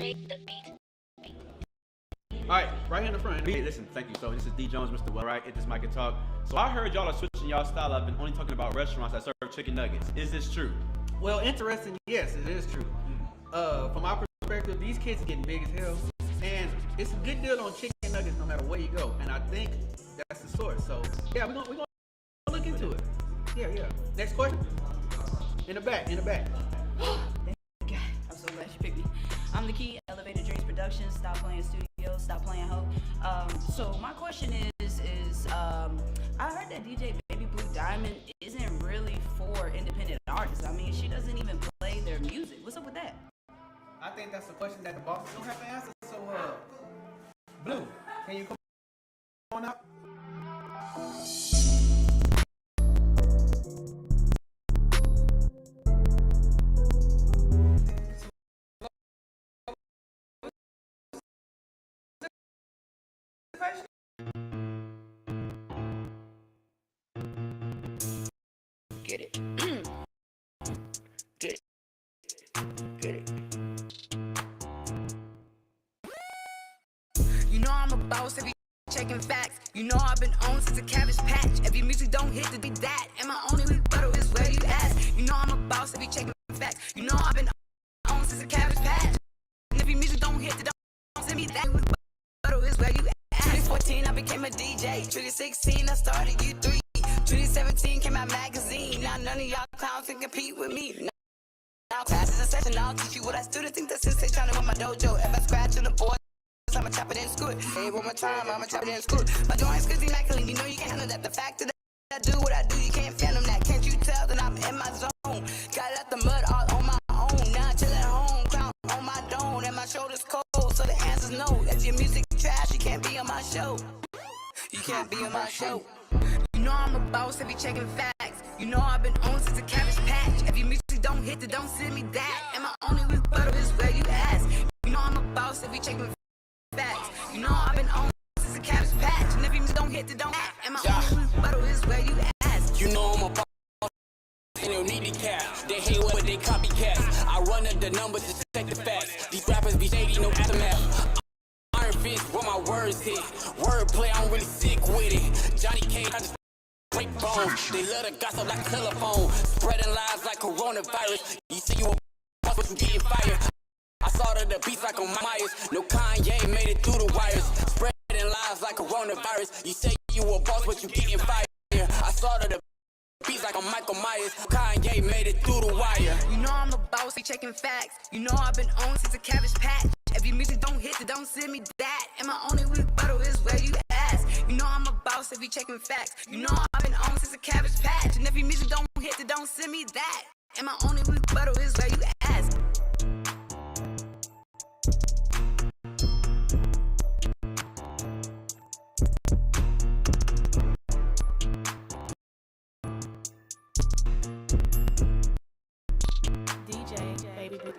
All right, right here in the front. Hey, listen, thank you. So this is D Jones, Mr. Well, right? It is Mike and Talk. So I heard y'all are switching y'all style. I've been only talking about restaurants that serve chicken nuggets. Is this true? Well, interesting. Yes, it is true. From my perspective, these kids are getting big as hell, and it's a good deal on chicken nuggets no matter where you go. And I think that's the source. So yeah, we're gonna look into it. Yeah. Next question. In the back. Thank God. I'm so glad you picked me. I'm the key. Elevated Dreams Productions. Stop playing studio. Stop playing hoe. So my question is I heard that DJ Baby Blue Diamond isn't really for independent artists. I mean, she doesn't even play their music. What's up with that? I think that's a question that the bosses don't have to answer. So, Blue, can you come on up? Get it. Get it. You know I'm a boss, every checking facts. You know I've been on since a cabbage patch. If your music don't hit to be that, and my only rebuttal is where you ask. You know I'm a boss, every checking facts. You know I've been on since a cabbage patch. And if your music don't hit, then don't send me that. Rebuttal is where you ask. 2014 I became a DJ. 2016 I started U3. 2017 came out magazine. Now none of y'all clowns can compete with me. Now classes in session, I'll teach you what I students think that since they trying to run my dojo. If I scratch on the board, I'ma chop it in school. Hey, one more time, I'ma chop it in school. My joints cause immaculate, you know you can't handle that. The fact that I do what I do, you can't fathom that. Can't you tell that I'm in my zone? Got out the mud all on my own. Now I chill at home, crown on my dome. And my shoulders cold, so the answer's no. If your music trash, you can't be on my show. You can't be on my show. You know I'm a boss, every checking facts. You know I've been on since a cabbage patch. If your music don't hit, then don't send me that. And my only rebuttal is where you ask. You know I'm a boss, every checking facts. You know I've been on since a cabbage patch. And if your music don't hit, then don't act. And my only rebuttal is where you ask. You know I'm a boss, and you need the cap. They hate what they copycats. I run up the numbers to check the facts. These rappers be shady, no aftermath. Iron fist, where my words hit. Wordplay, I'm really sick with it. Johnny Cage, I just break bones. They love to gossip like telephone. Spreading lies like coronavirus. You say you a boss, but you getting fired. I saw that the beats like on Myers. No Kanye made it through the wires. Spreading lies like coronavirus. You say you a boss, but you getting fired. I saw that the beats like on Michael Myers. Kanye made it through the wire. You know I'm a boss, be checking facts. You know I've been on since a cabbage patch. If your music don't hit, then don't send me that. And my only rebuttal is where you ask. You know I'm a boss, if you checking facts. You know I've been on since a cabbage patch. And if your music don't hit, then don't send me that. And my only rebuttal is where you ask. DJ Baby Blue.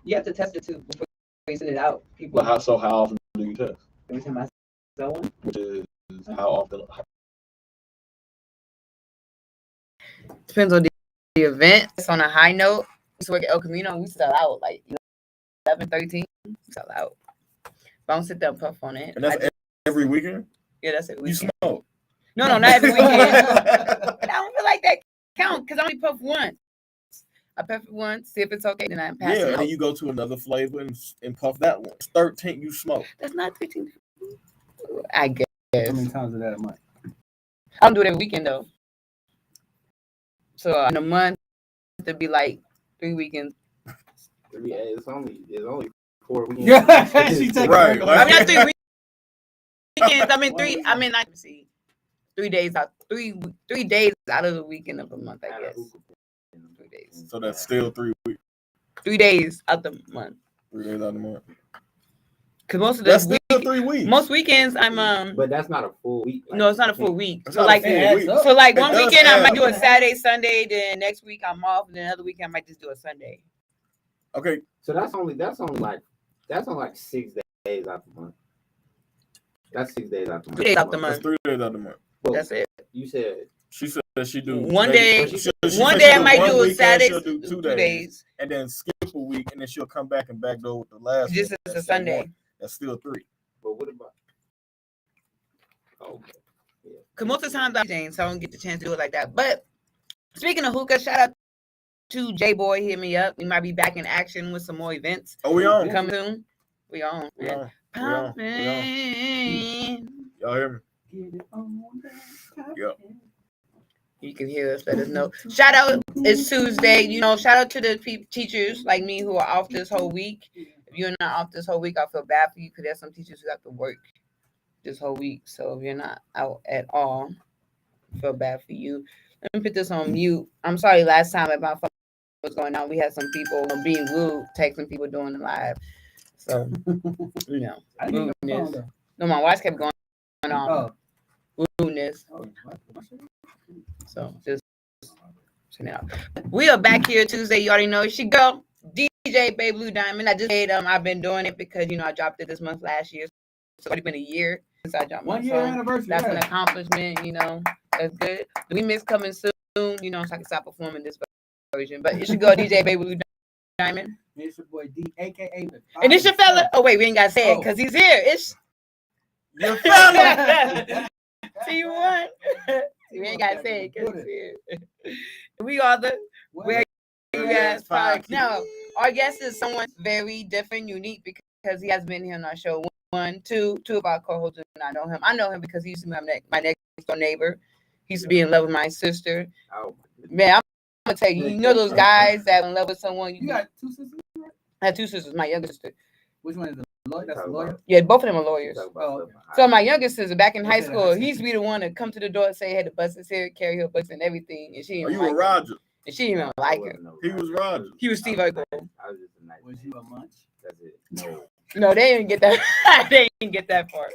You have to test it too before you send it out. People. But how often do you test? Every time I sell one. Which is how often? Depends on the event. It's on a high note. We used to work at El Camino. We sell out like 11, 13. We sell out. But I don't sit there and puff on it. And that's every weekend? Yeah, that's it. You smoke? No, not every weekend. I don't feel like that count because I only puff once. I puff it once, see if it's okay, then I pass it out. Yeah, and you go to another flavor and puff that one. 13, you smoke. That's not 13. I guess. How many times is that a month? I don't do it every weekend though. So in a month, it'd be like 3 weekends. It's only 4 weekends. Yeah, she take right. I mean, not 3 weekends. I mean 3. I mean, I see 3 days out. 3 days out of the weekend of a month, I guess. 3 days. So that's still 3 weeks. 3 days out the month. 3 days out the month. Cause most of that's still 3 weeks. Most weekends I'm But that's not a full week. No, it's not a full week. It's So not like a full week. so like It one does weekend I might add do a up. Saturday, Sunday. Then next week I'm off. And then another weekend I might just do a Sunday. Okay. So that's only like 6 days out the month. That's 6 days out the month. 3 days out the month. That's 3 days out the month. That's it. You said She said she do One maybe- day- she one said day she I might one do a weekend, Saturday, she'll do 2 days, and then skip a week, and then she'll come back and backdoor with the last. This one. is a That's still Sunday. one. That's still 3. but what about? Okay. Yeah. Because most of the times I'm Jane, so I don't get the chance to do it like that. But speaking of hookah, shout out to J Boy. Hit me up. We might be back in action with some more events Oh, we on. coming soon. We on. We man. on. Poppin'. Y'all hear me? Yep. You can hear us. Let us know. Shout out. It's Tuesday. You know, shout out to the teachers like me who are off this whole week. If you're not off this whole week, I feel bad for you because there's some teachers who have to work this whole week. So if you're not out at all, I feel bad for you. Let me put this on mute. I'm sorry. Last time if my phone was going on, we had some people being rude, texting people doing the live. So you know, I didn't get my phone, rudeness. though. No, my watch kept going on. Rudeness. Oh. So just out. We are back here Tuesday. You already know it's your girl, DJ Babe Blue Diamond. I just said I've been doing it because I dropped it this month last year. So it's already been a year since I dropped my 1 year song. anniversary. That's an yeah. accomplishment, That's good. The remix coming soon, so I can stop performing this version. But it's your girl, DJ Babe Blue Diamond. It's your boy D, aka. And it's your fella. Oh wait, we ain't gotta say it because he's here. It's Your fella. T1. We ain't gotta say it because he's here. We are the Where You Guys Podcast. Now, our guest is someone very different, unique because he has been here on our show. 1, 2 of our co-hosts do not know him. I know him because he used to be my next door neighbor. He used to be in love with my sister. Oh, Man, I'm gonna tell you, those guys that are in love with someone. you got 2 sisters? I have 2 sisters. My younger sister. Which one is the lawyer? That's the lawyer. Yeah, both of them are lawyers. Oh, So my youngest sister, back in high Okay, school, he used to be the one to come to the door and say, "Hey, the bus is here, carry her books and everything." And she Are didn't you a like Roger? her. And she didn't even like her. He was Roger. He was Steve Urkel. I was just a nice. Was you a munch? That's it. No. No, they didn't get that. They didn't get that part.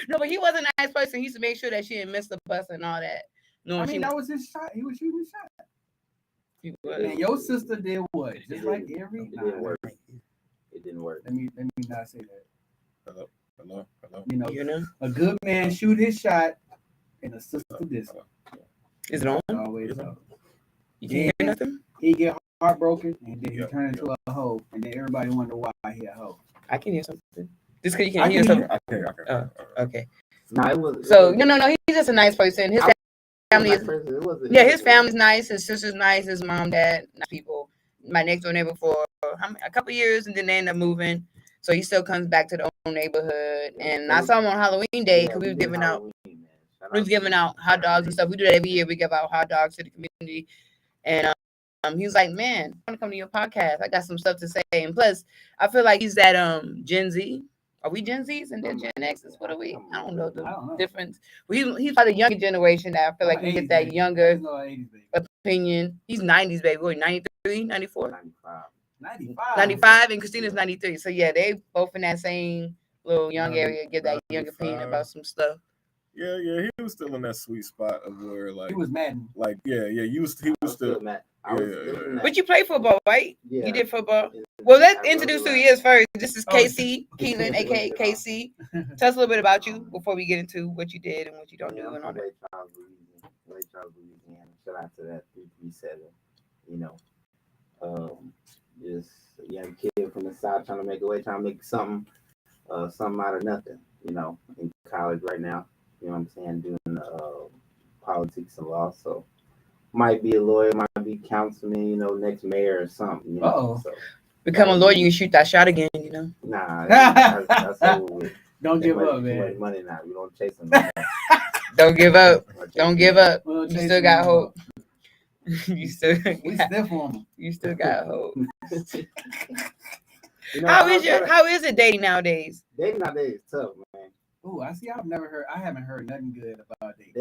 No, but he was a nice person. He used to make sure that she didn't miss the bus and all that. No, I mean, that was his shot. He was shooting his shot. she And your sister did what? Just like every. It didn't work. It didn't work. Let me not say that. Hello. You know, A good man shoot his shot, and a sister this. is it on? Always so. You can't hear nothing. He get heartbroken, and then he Yep, turn into a hoe, and then everybody wonder why he a hoe. I can hear something. Just because you I can't hear can something. Okay. Okay. No, it was. So no, he's just a nice person. His family is. Yeah, his family's nice. His sister's nice. His mom, dad, nice people. My next door neighbor for a couple years, and then they end up moving. So he still comes back to the own neighborhood. And I saw him on Halloween day because we was giving out hot dogs and stuff. We do that every year. We give out hot dogs to the community. And he was like, "Man, I want to come to your podcast. I got some stuff to say." And plus, I feel like he's that Gen Z. Are we Gen Zs and then Gen X's? What are we? I don't know the difference. Well, he's by the younger generation that I feel like we get that younger opinion. He's 90s, baby. What, 93, 94? 95, and Christina's 93. So, yeah, they both in that same little young area give that young opinion about some stuff. Yeah, he was still in that sweet spot of where, like, He was mad. like, he was still. mad. But you play football, right? Yeah. You did football. Well, let's introduce who he is first. This is KC Keelan, aka KC. Tell us a little bit about you before we get into what you did and what you don't do and all that. Lake Charles, Louisiana. Shout out to that 337. You know, just a young kid from the South trying to make a way, trying to make something out of nothing. You know, in college right now. You know what I'm saying? Doing politics and law. So might be a lawyer, might be councilman. You know, next mayor or something. You know? So, become a lawyer, you can shoot that shot again. You know. Nah, that's over with. Don't give up, man. man. Money now. We don't chase them. Don't give up. Don't give up. Well, You still got hope. You still We got, stiff on him. you still got hope. You know, How is it dating nowadays? Dating nowadays is tough, man. Ooh, I haven't heard nothing good about dating.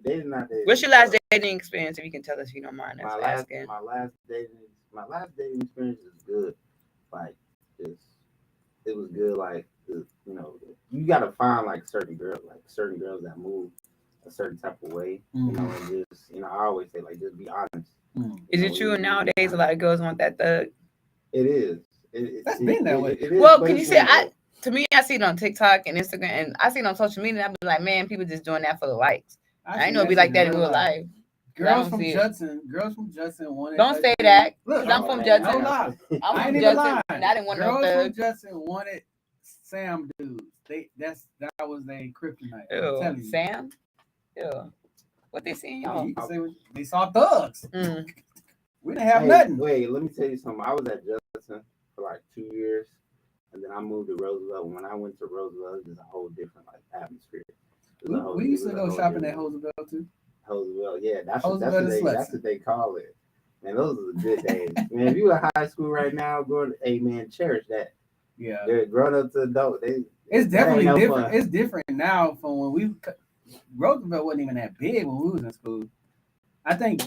Dating nowadays. What's your last dating experience? If you can tell us, if you don't mind us asking. My last dating experience is good. Like it was good. Like you know, you gotta find like certain girls that move a certain type of way. You know, and just I always say like just be honest. Is it true nowadays a lot of girls want that thug? It is. That's been that way. It is, Well, but can you it's say been to me, I see it on TikTok and Instagram, and I see it on social media. And I be like, man, people just doing that for the likes. I ain't know it'd be like that in real life. Girls from Judson wanted. Don't say that. Look, I'm from Judson. No lie. I'm I from ain't Judson. lying. And I didn't want no Girls thug. from Judson wanted Sam dudes. That was their kryptonite. I'm telling you. Sam? Yeah. What they seeing y'all? You can say they saw thugs. Mm. We didn't have nothing. Wait, let me tell you something. I was at Judson for like 2 years, and then I moved to Roosevelt. When I went to Roosevelt, it was a whole different atmosphere. We used to go shopping at Roosevelt too. Roosevelt, yeah, that's what they call it. Man, those are the good days. Man, if you in high school right now, cherish that. Yeah, they're grown up to adult. It's definitely different. Fun. It's different now from when Roosevelt wasn't even that big when we was in school. I think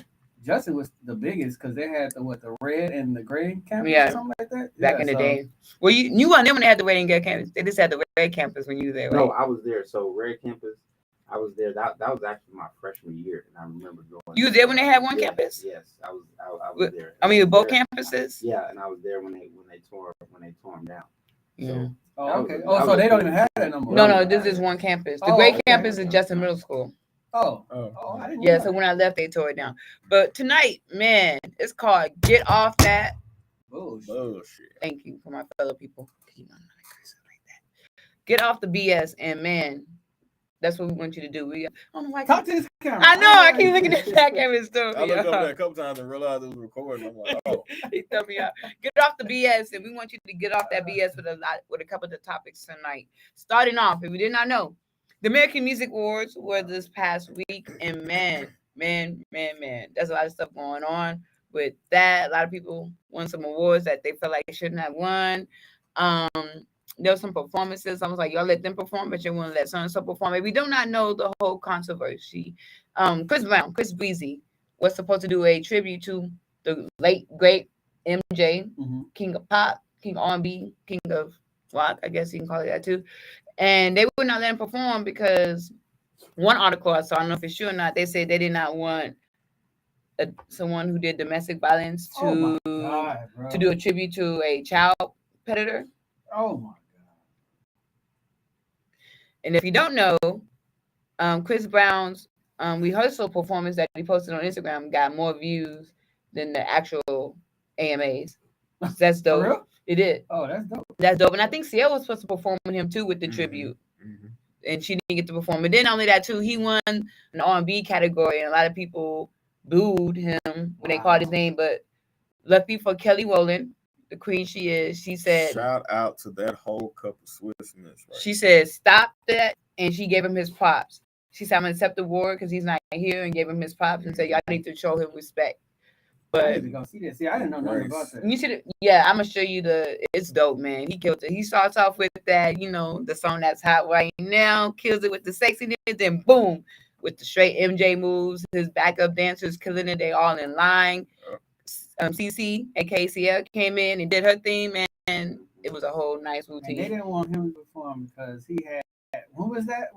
Justin was the biggest because they had the red and the gray campus or something like that. Back in the day. Well, you weren't there when they had the red and gray campus. They just had the red campus when you were there, right? No, I was there. So red campus, I was there. That was actually my freshman year, and I remember going. You were there when they had one campus? Yes, I was there. I mean, both campuses? Yeah, and I was there when they tore them down. Yeah. Okay. So they don't even have that no more. No, this is one campus. The gray campus is Justin Middle School. Oh, I didn't know that. So when I left, they tore it down. But tonight, man, it's called Get Off That Bullshit. Thank you for my fellow people. Get off the BS, and man, that's what we want you to do. I don't know why. Talk to this camera. I know. I keep looking at that camera still. I looked up there a couple times and realized it was recording. I'm like, oh. He told me out. Get off the BS, and we want you to get off that BS with a couple of the topics tonight. Starting off, if you did not know, the American Music Awards were this past week, and man, there's a lot of stuff going on with that. A lot of people won some awards that they felt like they shouldn't have won. There were some performances. I was like, y'all let them perform, but you want to let so-and-so perform. We do not know the whole controversy. Chris Breezy was supposed to do a tribute to the late, great MJ, King of Pop, King of R&B, King of Rock, I guess you can call it that too. And they would not let him perform because one article I saw, I don't know if it's true or not, they said they did not want someone who did domestic violence to do a tribute to a child predator. Oh my God. And if you don't know, Chris Brown's rehearsal performance that he posted on Instagram got more views than the actual AMAs. That's dope. For real? It did. Oh, that's dope. That's dope. And I think Ciel was supposed to perform with him too with the tribute. And she didn't get to perform. And then not only that too, he won an R&B category, and a lot of people booed him when they called his name. But lucky for Kelly Rowland, the queen she is, she said, shout out to that whole cup of Swiss miss. Right? She said, stop that. And she gave him his props. She said, I'm going to accept the award because he's not here, and gave him his props and said, y'all need to show him respect. But I need to go see this. See, I didn't know nothing about that. You should, I'm gonna show you it's dope, man. He killed it. He starts off with that, the song that's hot right now, kills it with the sexiness, then boom, with the straight MJ moves. His backup dancers killing it. They all in line. CC and KCL came in and did her theme, and it was a whole nice routine. And they didn't want him to perform because he had. When was that?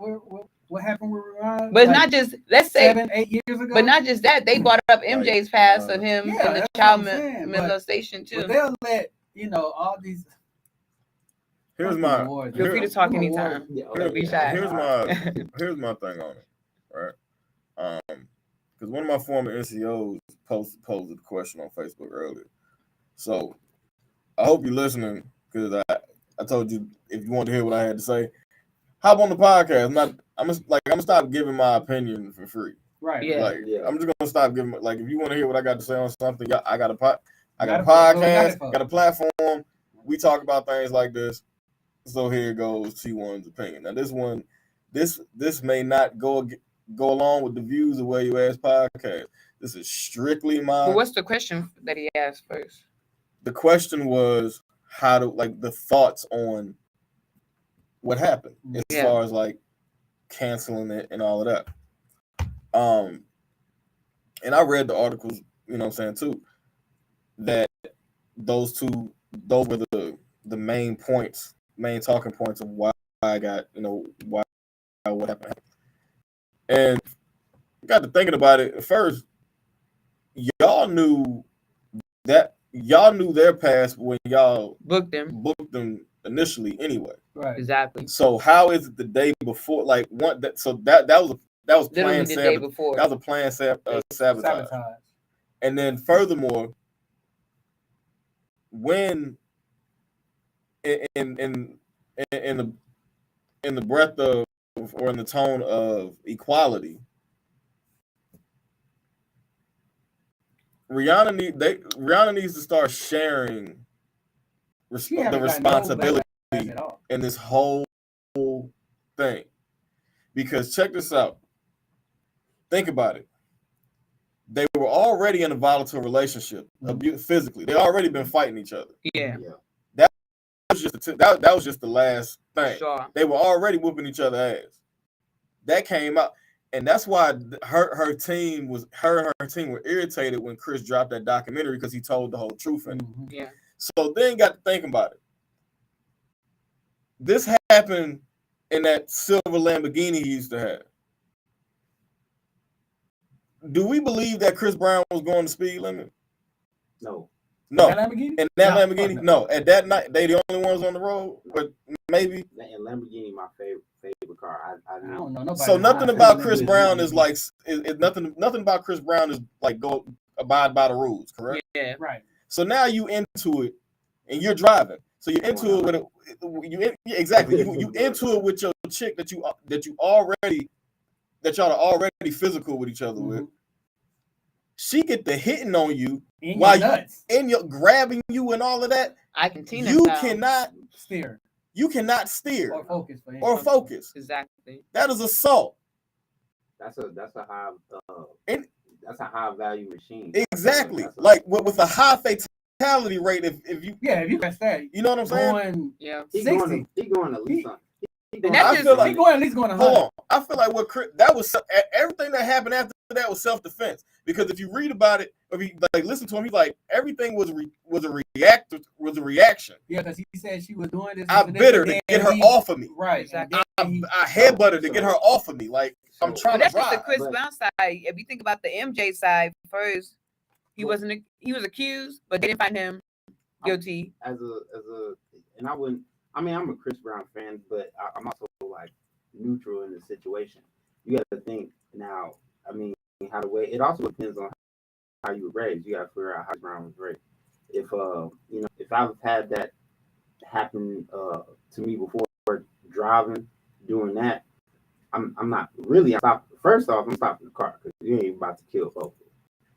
What happened with Ron? But it's not just, let's say 7-8 years ago. But not just that, they brought up MJ's past of him in the child molestation too. But they'll let all these. Here's my. Feel free to talk anytime. Here's my thing on it, right? Because one of my former NCOs posed a question on Facebook earlier. So I hope you're listening, because I told you if you want to hear what I had to say, hop on the podcast. I'm gonna stop giving my opinion for free. Right. Yeah. I'm just gonna stop giving. Like, if you want to hear what I got to say on something, I got a podcast, got a platform. We talk about things like this. So here goes T1's opinion. Now this may not go along with the views of Where You Ask podcast. This is strictly my. Well, what's the question that he asked first? The question was the thoughts on what happened as far as canceling it and all of that. And I read the articles, what I'm saying too, that those were the main talking points of why I got, what happened. And I got to thinking about it. At first, y'all knew their past when y'all booked them initially anyway. Right. Exactly. So how is it the day before? That was that was literally planned the day before. That was a planned sabotage. And then furthermore, when in the breath of or in the tone of equality, Rihanna needs to start sharing the responsibility in this whole thing. Because check this out. Think about it. They were already in a volatile relationship, physically. They already been fighting each other. Yeah. That was just the last thing. Sure. They were already whooping each other ass. That came out, and that's why her team were irritated when Chris dropped that documentary because he told the whole truth in it. Yeah. So then got to think about it. This happened in that silver Lamborghini he used to have. Do we believe that Chris Brown was going the speed limit? No. No. That Lamborghini? In that Lamborghini? No. At that night, they the only ones on the road? But maybe. And Lamborghini, my favorite car. I don't know nobody. So nothing about Chris Brown is like nothing about Chris Brown is like go abide by the rules, correct? Yeah. Right. So now you into it and you're driving. So you're into it with exactly. You into it with your chick that y'all are already physical with each other with. She get the hitting on you while you're grabbing you and all of that. You cannot steer. You cannot steer or focus. Exactly. That is assault. That's a high value machine. Exactly. Like with a high fatality rate. If you press that, you know what I'm saying? He going at least on. Hold on. I feel like everything that happened after that was self-defense. Because if you read about it, or if you listen to him, he's like everything was a reaction. Yeah, because he said she was doing this. I bit her to get her off of me. Right. Exactly. I headbutted to get her off of me. Like I'm trying to drive. That's just the Chris Brown side. If you think about the MJ side first, he was accused, but they didn't find him guilty. And I'm a Chris Brown fan, but I'm also like neutral in the situation. You got to think now. How the way it also depends on how you were raised. You got to figure out how Brown was raised. If if I've had that happen to me before driving, doing that, I'm not really. First off, I'm stopping the car because you ain't about to kill folks.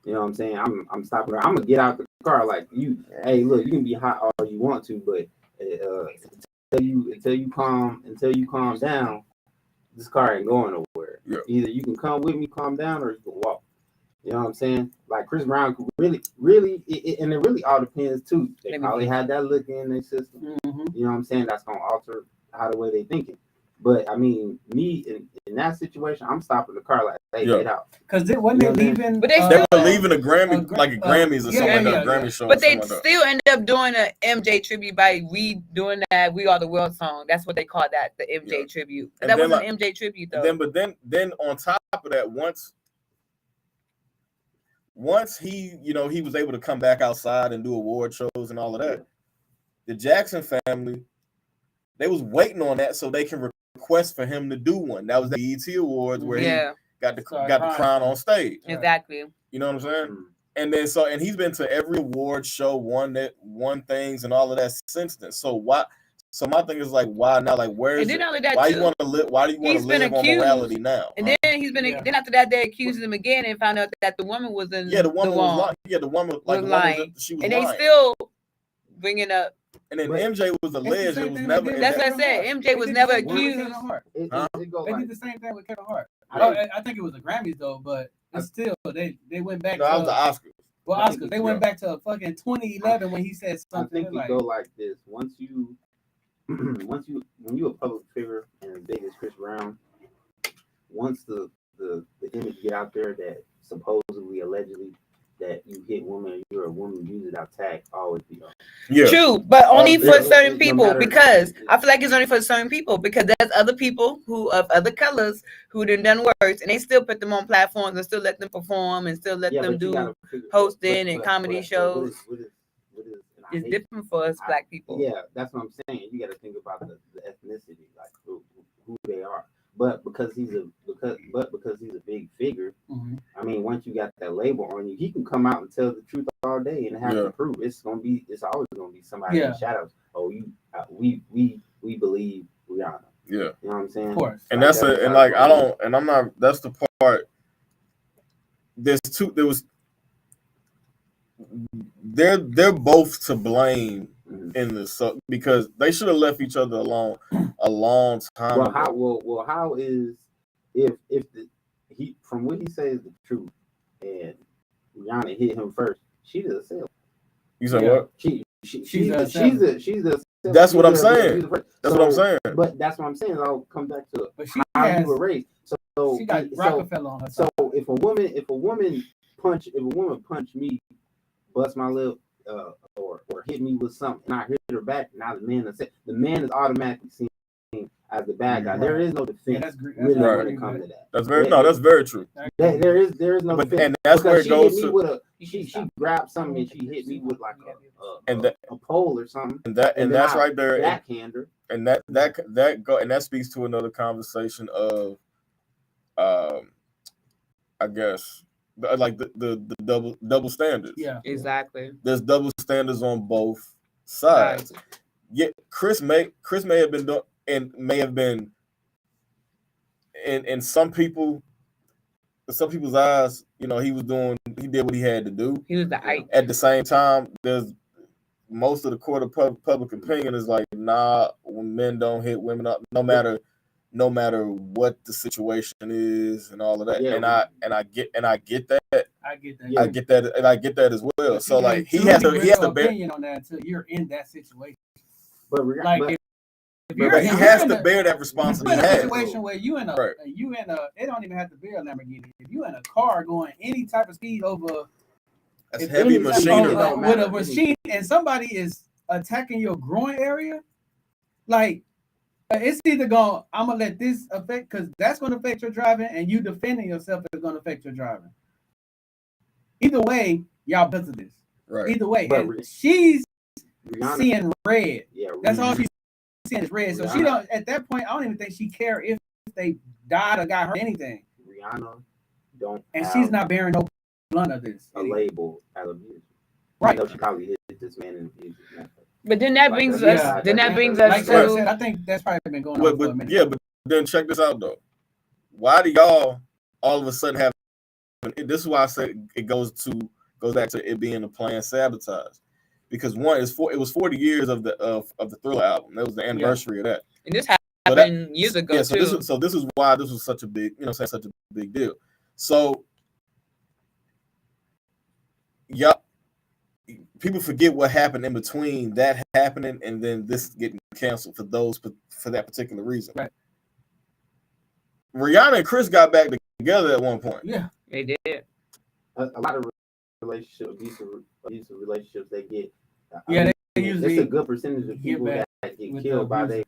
You know what I'm saying? I'm stopping her. I'm gonna get out the car like you. Hey, look, you can be hot all you want to, but until you calm down, this car ain't going nowhere. Yeah. Either you can come with me, calm down, or you can walk. You know what I'm saying? Like Chris Brown could really, and it really all depends too. They probably had that look in their system. You know what I'm saying? That's gonna alter how the way they thinking. But me in that situation, I'm stopping the car like, hey, get out. Because they wasn't leaving. But they were leaving a Grammy, like a Grammys or something like that, Grammy show. But they still ended up doing an MJ tribute by doing that "We Are the World" song. That's what they call that, the MJ tribute. And that wasn't an MJ tribute though. Then on top of that, once he was able to come back outside and do award shows and all of that, the Jackson family, they was waiting on that so they can request for him to do one. That was the BET Awards where he got the crown on stage. Exactly. You know what I'm saying? And then and he's been to every award show, won things and all of that since then. So why? So my thing is like, why now? Like, where is it? Why you want to live? Why do you want to live on morality now? And then then after that they accused him again and found out that the woman was in the woman was lying. The woman lying. She was and lying. they still bringing up. And then MJ was alleged. It was never. That's what I said. MJ was never accused. They did the same thing with Kevin Hart. I think it was the Grammys though, but still they went back. No, that was the Oscars. Well, Oscars. They went back to fucking 2011 when he said something. I think go like this. When you a public figure and as big as Chris Brown, once the image get out there that supposedly, allegedly, that you hit women, you're a woman, use it out tag, always be on. Yeah. True, but only for certain people, because I feel like it's only for certain people, because there's other people who of other colors who done worse, and they still put them on platforms and still let them perform and still let them do hosting and comedy shows. It's different for us black people. Yeah, that's what I'm saying. You got to think about the ethnicity, like who they are. But because but because he's a big figure, Mm-hmm. I mean, once you got that label on you, he can come out and tell the truth all day and have to prove it's always gonna be somebody in the shadows. Oh, we believe Rihanna. Yeah, you know what I'm saying. Of course, and that's it. And like I don't, and I'm not. That's the part. They're both to blame in this because they should have left each other alone a long time ago. How is if he from what he says the truth and Rihanna hit him first, she does sell. You said what? She's the that's what I'm saying. That's what I'm saying. But that's what I'm saying. I'll come back to how you were raised. So she got Rockefeller on her. So if a woman punch me, bust my lip, or hit me with something, and I hit her back, now the man is automatically seen as the bad guy. There is no defense when it comes to that. That's very true. There is no defense. And that's where it goes to. She grabbed something and she hit me with like a pole or something. And that's right there. Backhander. And that speaks to another conversation of, I guess, like the double standards. Yeah, exactly. There's double standards on both sides. Right. Yeah, Chris may have been doing and may have been in some people's eyes, you know, he did what he had to do. He was the Ike. At the same time, there's most of the court of public opinion is like, nah, when men don't hit women up, no matter what the situation is and all of that. Yeah, and I get that. I get that. I get that as well. But so like he has to bear opinion on that until you're in that situation. But he has to bear that responsibility. You're in a situation where you in a they don't even have to bear a Lamborghini. If you in a car going any type of speed over that's heavy machinery with a machine and somebody is attacking your groin area, like it's either I'm gonna let this affect because that's gonna affect your driving, and you defending yourself is gonna affect your driving. Either way, y'all because of this. Right. Either way, and she's seeing red. Yeah, that's all she's seeing is red. So she don't. At that point, I don't even think she care if they died or got hurt anything. Rihanna don't. And she's not bearing no blunt of this. A label as abuse. Right. You know, she probably hit this man in abuse. But then that brings us. Then that brings us to. I said, I think that's probably been going on for a minute. Yeah, but then check this out though. Why do y'all all of a sudden have? This is why I said it goes back to it being a planned sabotage, because one is it was 40 years of the Thriller album. That was the anniversary of that. And this happened years ago too. So this is why this was such a big, such a big deal. So yeah, people forget what happened in between that happening and then this getting canceled for that particular reason. Right. Rihanna and Chris got back together at one point. Yeah, they did. A lot of abusive relationships, they get. They usually. It's a good percentage of people that get killed by their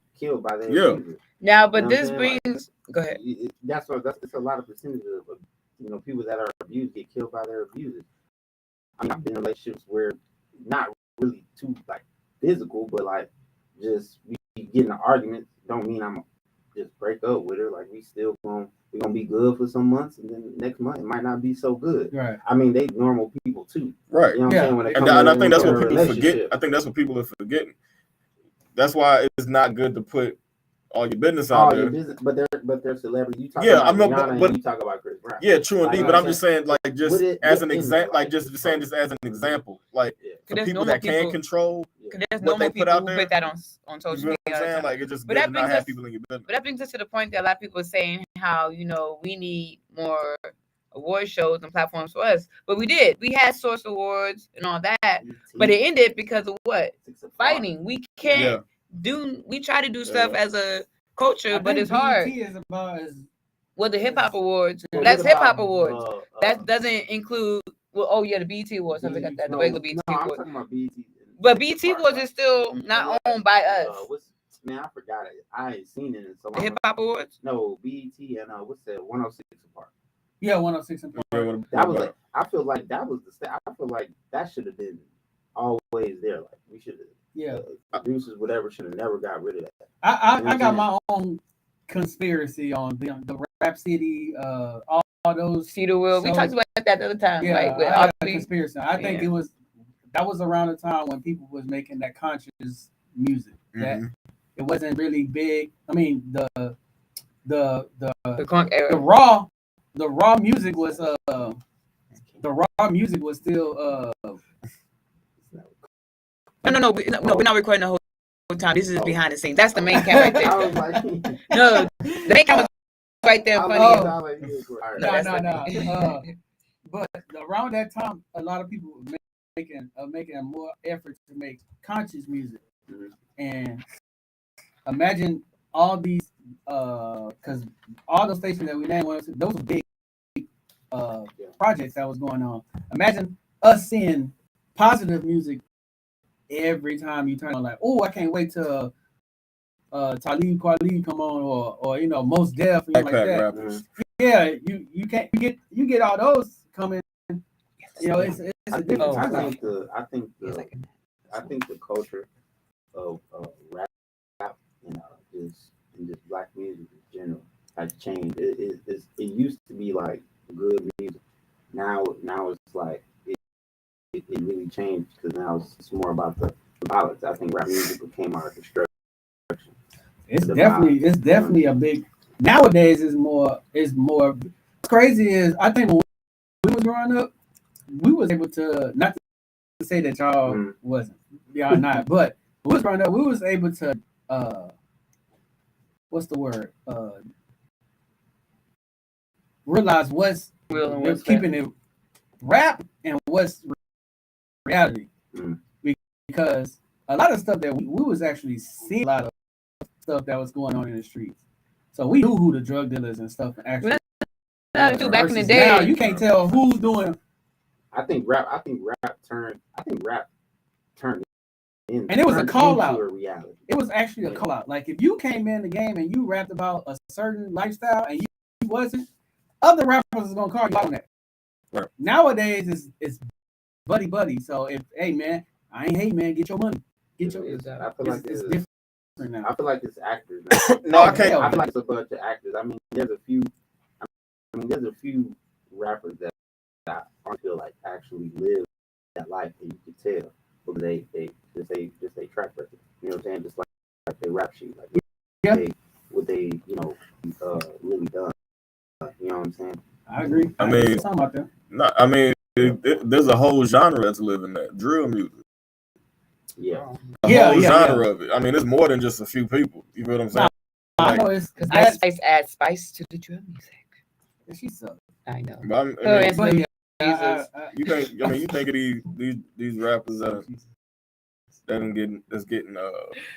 abusers. Now, but this brings. Go ahead. That's a lot of percentage of people that are abused get killed by their abusers. I mean, I've been in relationships where not really too like physical, but like just we get in an argument. Don't mean I'm just break up with her. Like we're gonna be good for some months, and then next month it might not be so good. Right. I mean, they normal people too. Right. You know what I'm saying? When and I think that's what people forget. I think that's what people are forgetting. That's why it's not good to put all your business out there. But they're celebrities. You talk about Rihanna and you talk about Chris Brown. Yeah, true indeed. But I'm just saying, like, just as an example, like, just saying this as an example, like, for people that can control what they put out there. Put that on social media. You know what I'm saying? Like, it just does not have people in your business. But that brings us to the point that a lot of people are saying how we need more award shows and platforms for us. But we did. We had Source Awards and all that, but it ended because of what? Fighting. We can't. We try to do stuff as a culture, but it's hard. The Hip Hop Awards. That's Hip Hop Awards. That doesn't include. Well, the BET Awards, something like that. The regular BET Awards. I'm talking about BET. But BET Awards is still not owned by us. Man, I forgot it. I ain't seen it in so long. The Hip Hop Awards? No, BET and what's that? 106 & Park. Yeah, 106 & Park. That was like. I feel like that was I feel like that should have been always there. Like we should have. Yeah, producers, whatever, should have never got rid of that. I got my own conspiracy on the Rap City, all those Cedar Will. We shows. talked about that the other time. Yeah, like with I had a Aubrey. conspiracy. I think that was around the time when people was making that conscious music. That it wasn't really big. I mean, the Crunk era. the raw music was still No, we're not recording the whole time. This is behind the scenes. That's the main cam right there. I was like, No, the main camera's right there in front of you. No. But around that time, a lot of people were making more effort to make conscious music. And imagine all these, because all the stations that we named, those were big projects that was going on. Imagine us seeing positive music every time you turn on, like, oh, I can't wait till Talib Kweli come on, or Most Def, like that. Rappers. Yeah, you get all those coming. It's a different time. I think the culture of rap and just black music in general has changed. It used to be like good music. Now it's like it really changed because now it's more about the violence. I think rap music became our destruction. It's definitely a big. Nowadays is more. What's crazy is I think when we was growing up, we was able to, not to say that y'all wasn't, y'all not, but when we was growing up, we was able to what's the word? Realize what's Real and what's keeping it rap and what's reality. Because a lot of stuff that we was actually seeing, a lot of stuff that was going on in the streets. So we knew who the drug dealers and stuff actually. Back in the day, now you can't tell who's doing. I think rap turned in, and it was a call out. A reality. It was actually a call out. Like if you came in the game and you rapped about a certain lifestyle and you wasn't, other rappers is gonna call you out on that. Right. Nowadays it's buddy. So if hey man, I ain't hate man, get your money. Get your. I feel like it's different now. I feel like it's actors. No, I can't. I feel like it's a bunch of actors. I mean, there's a few rappers that I feel like actually live that life, and you can tell because they just track record. You know what I'm saying? Just like they rap sheet, like what they really done. You know what I'm saying? I agree. I mean, about that. No, I mean, there's a whole genre that's living that drill music. Yeah, a whole genre of it. I mean, it's more than just a few people. You know what I'm saying? I know it's because Ice Spice adds spice to the drill music. She sucks. I know. But you think? I mean, you think of these rappers that's getting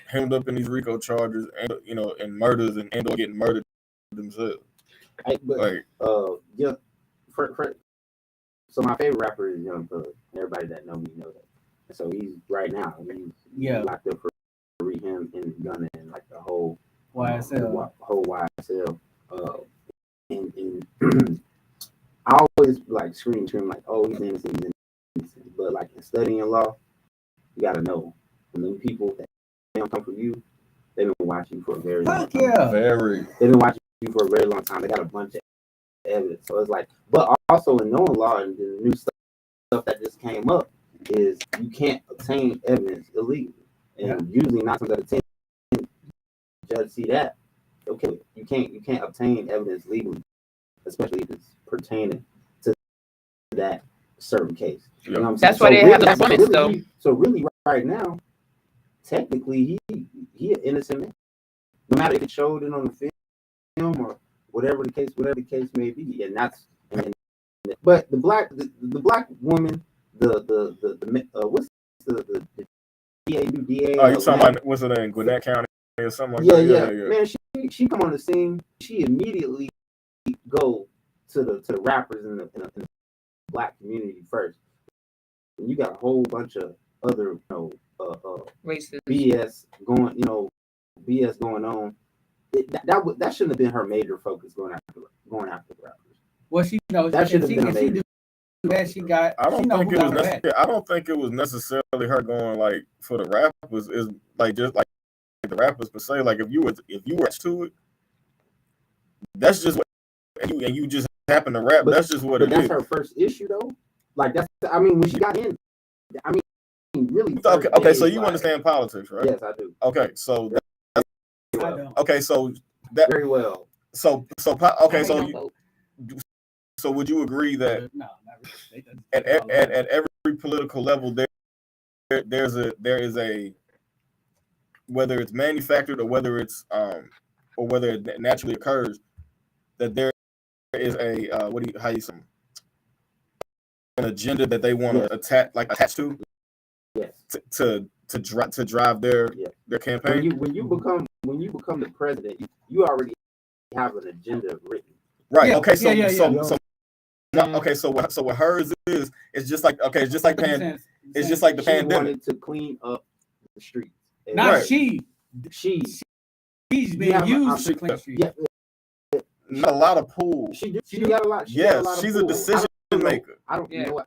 hemmed up in these RICO charges, and and murders and or getting murdered themselves. So my favorite rapper is Young Thug. Everybody that know me know that. And so he's right now. He's locked up for him and gunning and like the whole YSL. Whole YSL. And I always like scream like, oh, he's innocent. But like in studying law, you gotta know when them people that don't come for you, they've been watching you for a very long time. Yeah. They've been watching you for a very long time. They got a bunch of evidence. So it's like, but also in knowing law and the new stuff that just came up is you can't obtain evidence illegally. And usually 9 times out of 10, judge see that. Okay, you can't obtain evidence legally, especially if it's pertaining to that certain case. You know what I'm saying? That's why they have the performance though. So really right now, technically he an innocent man. No matter if it showed it on the film or whatever the case may be. But the black woman, what's the DA? Oh, you talking about what's her name? Gwinnett County or something like that? Yeah. Man, she come on the scene. She immediately go to the rappers in the black community first. And you got a whole bunch of other racist BS going on. That shouldn't have been her major focus going after the rappers. Well, she knows that should have been major. I don't think it was necessarily her going like for the rappers. Is like just like the rappers per se. Like if you were to it, that's just what, and you just happen to rap. That's just what but it that's is. her first issue though. Like that's, I mean, when she got in, I mean, really. Okay, so you understand politics, right? Yes, I do. Okay, so I don't. okay, so that Very well. so would you agree that No, not really. at every political level there is a, whether it's manufactured or whether it's or whether it naturally occurs, that there is a an agenda that they want to attach to, yes, to drive their campaign. When you become the president, you already have an agenda written. Right. Yeah. Okay. So Yeah. so what hers is, it's just like it's just like the She pandemic. wanted to clean up the streets. And Not Right. she's being used to clean the streets. Yeah, Not a lot of pools. she got a lot. Yes, got she's a pull. decision maker. I don't know what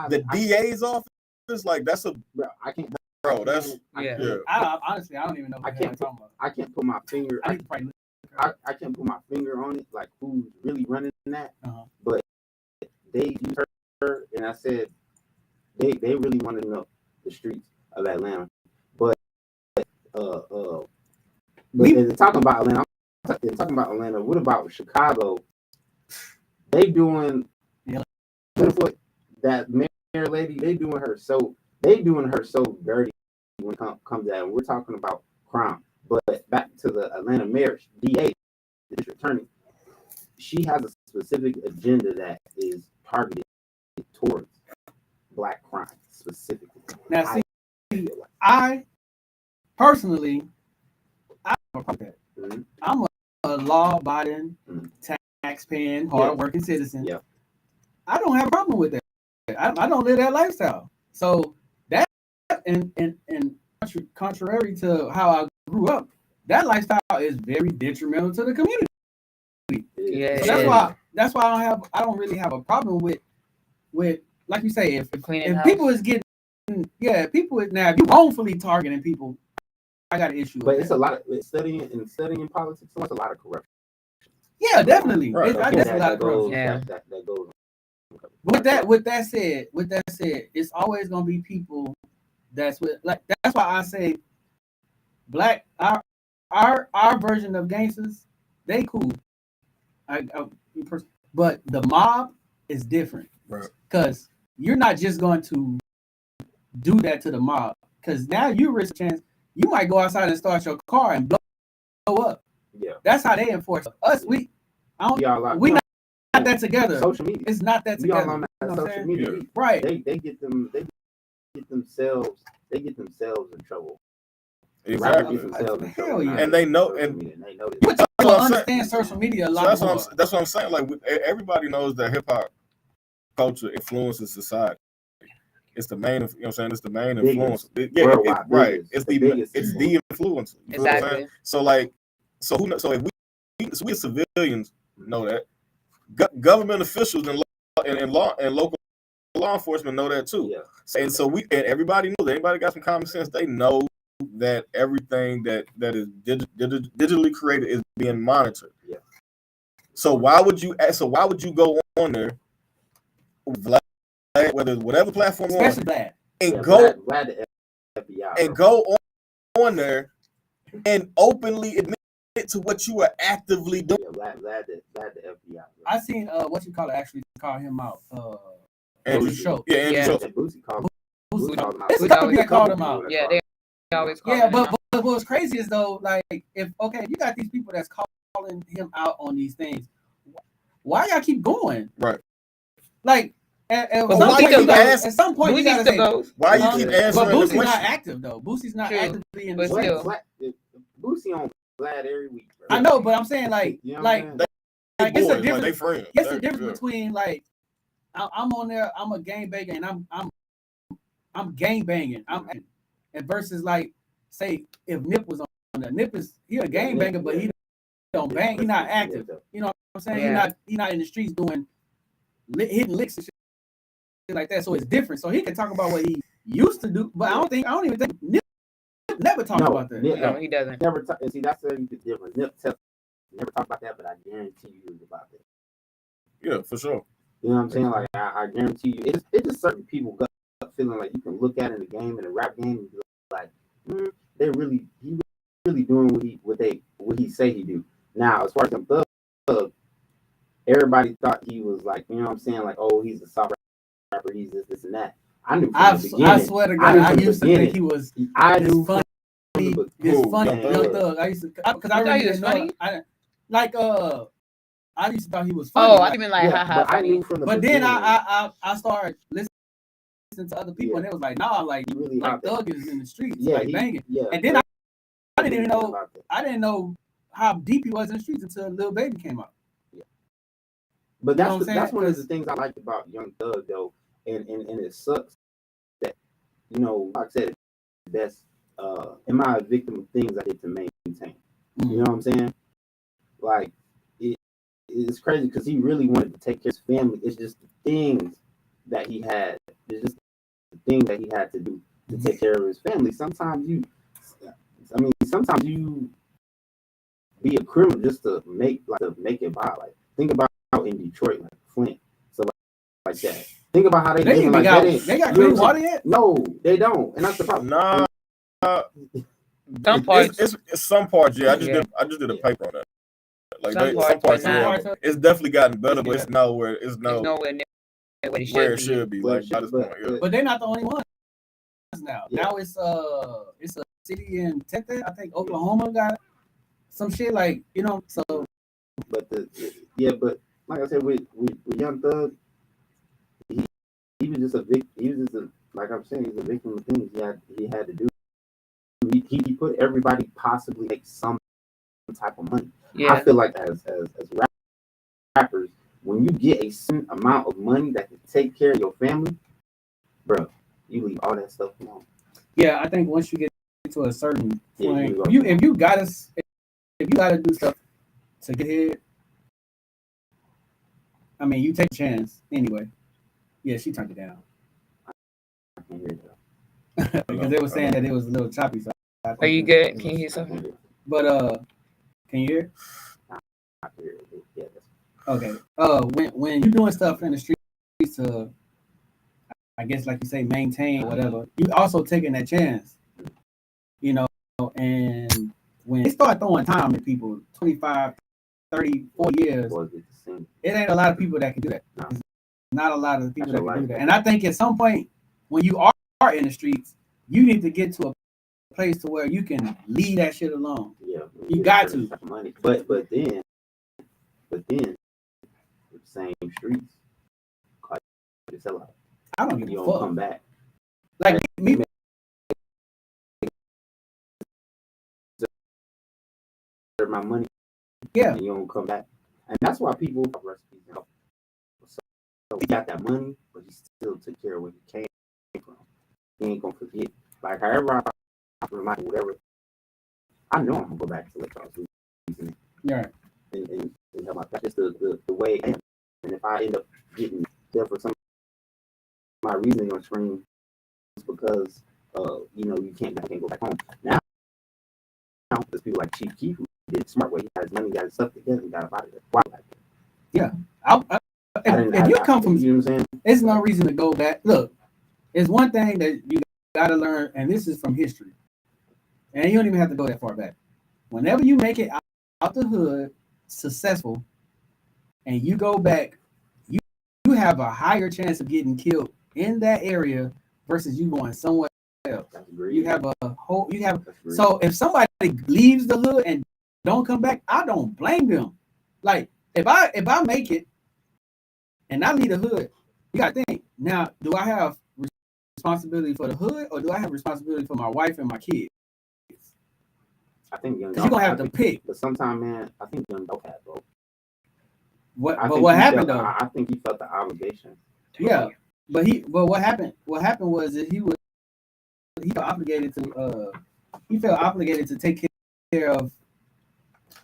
The DA's office, like that's a bro. I can't. bro. That's Yeah. Honestly, I don't even know what I can't talking about. I can't put my finger. I need to probably I can't put my finger on it, like who's really running that. Uh-huh. But they used her, and I said they really want to know the streets of Atlanta. But they're talking about Atlanta. They're talking about Atlanta. What about Chicago? They doing that mayor lady. They doing her so dirty when it comes out. And we're talking about crime. But back to the Atlanta mayor, DA, the district attorney, she has a specific agenda that is targeted towards black crime specifically. Now, see, I personally, I have a problem with that. I'm a law-abiding, tax-paying, hard-working citizen. Yeah. I don't have a problem with that. I don't live that lifestyle. So that and contrary to how I grew up, that lifestyle is very detrimental to the community. Yeah. So that's why I don't really have a problem with like you say, if people is getting people now, if you wrongfully targeting people, I got an issue. But it's a lot of studying politics. So it's a lot of corruption. Yeah, definitely. Right. That's a lot of corruption. Yeah. That goes. With that said, it's always gonna be people that's that's why I say black our version of gangsters, they cool. But the mob is different. Right. Because you're not just going to do that to the mob. Because now you risk a chance you might go outside and start your car and blow up. Yeah. That's how they enforce us. We not that together. Social media. It's not that together. On that social media. Right. They get themselves in trouble. exactly. Hell yeah. And they know, and they know People That's what I'm understand social media a lot more. that's what I'm saying. Like everybody knows that hip hop culture influences society. It's the main, you know what I'm saying? It's the main influence. Right. It's the influencer. You know what I'm Exactly. saying? So like, so if we as civilians know that, government officials and local law enforcement know that too. Yeah. And so everybody knows. Anybody got some common sense? They know that everything that is digitally created is being monitored. Yeah. So why would you go on there, whatever platform you're Especially Vlad. and Vlad the FBI, and go on there and openly admit to what you are actively doing? Yeah, Vlad the FBI. I seen what you call it actually call him out. Andrew Schultz. Yeah, Andrew Yeah. Schultz. Boosie called him out. It's a couple people called him out. Yeah, they always call Yeah, him but out. what's crazy is though, like if you got these people that's calling him out on these things, why y'all keep going? Right. Like at But some Boosie point, still you gotta- goes. at some point you Boosie gotta still say, goes. Why you keep but answering the Boosie's not question? active though. Boosie's not True. actively in But the still. Boosie on Vlad every week. Bro. I know, but I'm saying like You know what I'm saying? like it's a Boys, like, difference. they friends. It's the difference between like I'm on there, I'm a gang banger, and I'm gang banging. And versus like say if Nip was on there, Nip is he a gang banger, but he don't bang. He not active. You know what I'm saying? Yeah. He not in the streets doing hitting licks and shit like that. So it's different. So he can talk about what he used to do, but I don't even think Nip never talk about that. Nip, No, he doesn't. Never see that's the difference. Nip never talk about that, but I guarantee you it was about that. Yeah, for sure. You know what I'm saying? Like I guarantee you, it's just certain people got feeling like you can look at in the game, in the rap game, and be like, he really doing what he say he do. Now, as far as the Thug, everybody thought he was like, you know what I'm saying? Like, oh, he's a soft rapper, he's this and that. I knew from the beginning. I swear to God, I used to think he was. I knew funny. This funny Young Thug. I used to because I really didn't know. I used to thought he was funny. Oh, I even like haha. But I knew from the But beginning. then I started listening to other people, and it was like, nah, like really Thug is in the streets, yeah, like banging. Yeah, and then I didn't even know. I didn't know how deep he was in the streets until Lil Baby came out. Yeah. But You know that's one of the things I like about Young Thug though, and it sucks that, you know, like I said, that's am I a victim of things I did to maintain? You know what I'm saying? Like it's crazy because he really wanted to take care of his family. It's just the things that he had. It's just the thing that he had to do to take care of his family. Sometimes you be a criminal just to make it by. Like think about in Detroit, like Flint, so like that. Think about how they even they got clean water yet? No, they don't, and that's the problem. Nah, some parts. It's some parts. Yeah, I just did a paper on that. Like some parts, yeah, it's definitely gotten better, but it's nowhere near where it should be. Like by this point, yeah. But they're not the only ones now. Yeah. Now it's a city in Texas. I think Oklahoma got some shit like, you know. So, but but like I said, with Young Thug, he was just a victim. He was just like I'm saying, he's a victim of things he had to do. He put everybody possibly make some type of money. Yeah. I feel like as rappers, when you get a certain amount of money that can take care of your family, bro, you leave all that stuff alone. Yeah, I think once you get to a certain point, if you gotta do stuff to get here, I mean, you take a chance anyway. Yeah, she turned it down. I can hear that because they were saying that it was a little choppy. So are you good? Can you hear something? But can you hear? Yeah. Okay. When you're doing stuff in the streets to, I guess like you say, maintain or whatever, you also taking that chance, you know. And when they start throwing time at people, 25, 30, 40 years, it ain't a lot of people that can do that. No. Not a lot of people that can do that. And I think at some point when you are in the streets, you need to get to a place to where you can leave that shit alone. Yeah, you got to. Money. But then the same streets, you sell out. I don't give you a don't fuck. Come back. Like me. My money. Yeah. And you don't come back, and that's why people recipes. So he got that money, but he still took care of where he came from. He ain't gonna forget. Like however I remind you, whatever. I know I'm gonna go back to Lake Charles. Yeah. And help my that's just the way I am. And if I end up getting there for some of my reasoning on screen, it's because you know I can't go back home. Now there's people like Chief Keef who did it smart way. He got his money, got his stuff together, and got out of there. Why like that? Yeah. If you come from, you know what I'm saying? There's no reason to go back. Look, it's one thing that you gotta learn, and this is from history. And you don't even have to go that far back. Whenever you make it out the hood successful and you go back, you have a higher chance of getting killed in that area versus you going somewhere else. You have so if somebody leaves the hood and don't come back, I don't blame them. Like if I make it and I leave the hood, you gotta think, now do I have responsibility for the hood or do I have responsibility for my wife and my kids? I think Young Dog, you're gonna have to pick. But sometimes, man, I think Young Dog had both. What happened though? I think he felt the obligation. Yeah, but what happened? What happened was that he felt obligated to take care of